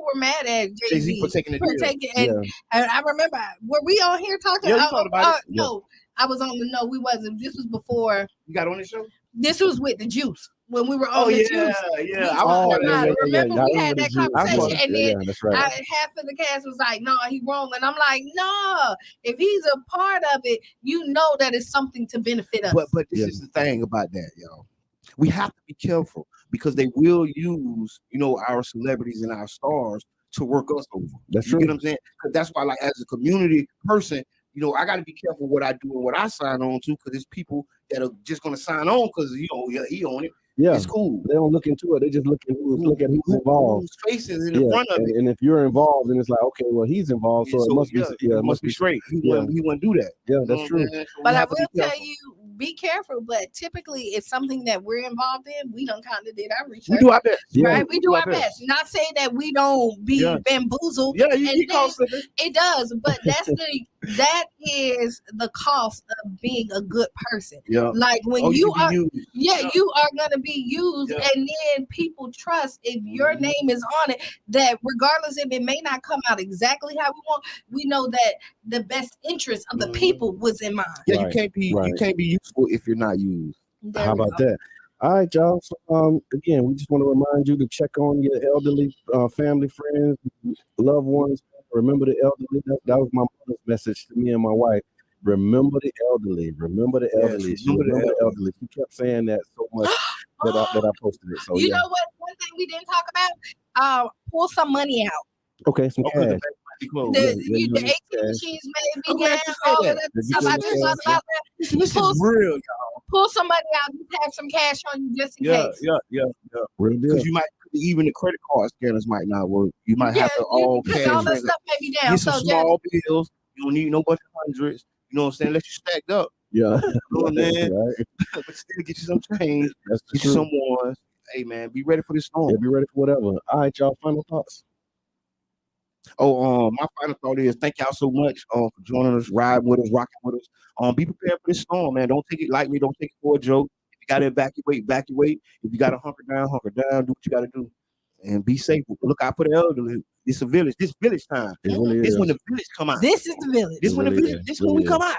A: were mad at Jay-Z
C: for taking the deal.
A: And I remember, were we on here talking?
C: Yeah, we talked about it.
A: No, I was on the. No, we wasn't. This was before.
C: You got on the show.
A: This was with the Juice. When we were on the Juice. Remember we had that conversation, and then half of the cast was like, "No, he's wrong," and I'm like, "No, if he's a part of it, you know that it's something to benefit us."
C: But this is the thing about that, y'all. We have to be careful because they will use, our celebrities and our stars to work us over.
B: That's true.
C: You know what I'm saying? Because that's why, like, as a community person, I got to be careful what I do and what I sign on to, because there's people that are just going to sign on because he on it.
B: Yeah,
C: it's cool.
B: They don't look into it. They just look at who's involved.
C: Whose face is in the front of it.
B: And if you're involved, then it's like, okay, well, he's involved, so it must be.
C: It must be straight. He wouldn't do that.
B: Yeah, that's true.
A: But I will tell you, be careful. But typically, it's something that we're involved in. We don't kind of did our research.
C: We do our best,
A: right? We do our best. Not saying that we don't be bamboozled.
C: Yeah, it
A: does. But that is the cost of being a good person.
C: Yeah.
A: Like when you are going to be used, and then people trust if your name is on it, that regardless if it may not come out exactly how we want, we know that the best interest of the people was in mind.
C: Yeah, you can't be useful if you're not used.
B: How about that? All right, y'all. So, again, we just want to remind you to check on your elderly family, friends, loved ones. Remember the elderly. That was my mother's message to me and my wife. Remember the elderly. Remember the elderly. Remember the elderly. She kept saying that so much that I posted it. So
A: you know what? One thing we didn't talk about. Pull some money out.
B: Okay, some cash.
A: The ATM machines may be down. All of that stuff.
C: This is real, y'all.
A: Pull some money out. Just have some cash on you just in case.
B: Yeah.
C: Because you might, even the credit card scanners might not work. You might have to all cash.
A: All that stuff may be down.
C: Get some small bills. You don't need no bunch of hundreds. You know what I'm saying? Let you stacked up.
B: Yeah.
C: You know what I'm saying? Right. But still get you some change. Get you some ones. Hey, man, be ready for this storm.
B: Yeah, be ready for whatever. All right, y'all. Final thoughts.
C: My final thought is thank y'all so much for joining us, riding with us, rocking with us. Be prepared for this storm, man. Don't take it lightly. Don't take it for a joke. If you got to evacuate. If you got to hunker down. Do what you got to do. And be safe. Look out for the elderly. It's a village. This village time. This when the village come out.
A: This is the village.
C: This when the village. This when we come out.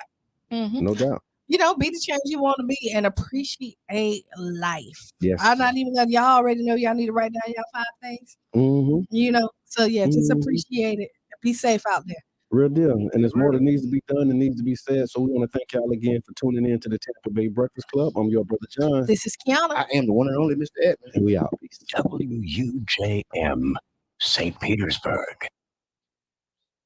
B: No doubt.
A: Be the change you want to be and appreciate life.
B: Yes.
A: I'm not even gonna. Y'all already know y'all need to write down y'all 5 things.
B: Mm-hmm.
A: So just appreciate it. Be safe out there.
B: Real deal. And there's more that needs to be done and needs to be said. So we want to thank y'all again for tuning in to the Tampa Bay Breakfast Club. I'm your brother John.
A: This is Qiana.
C: I am the one and only Mr. Edmund.
B: And we out.
J: WUJM, St. Petersburg.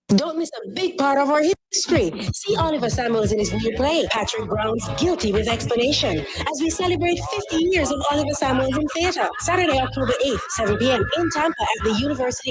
K: Don't miss a big part of our history. See Oliver Samuels in his new play, Patrick Brown's Guilty with Explanation, as we celebrate 50 years of Oliver Samuels in theater. Saturday, October 8th, 7 p.m. in Tampa at the University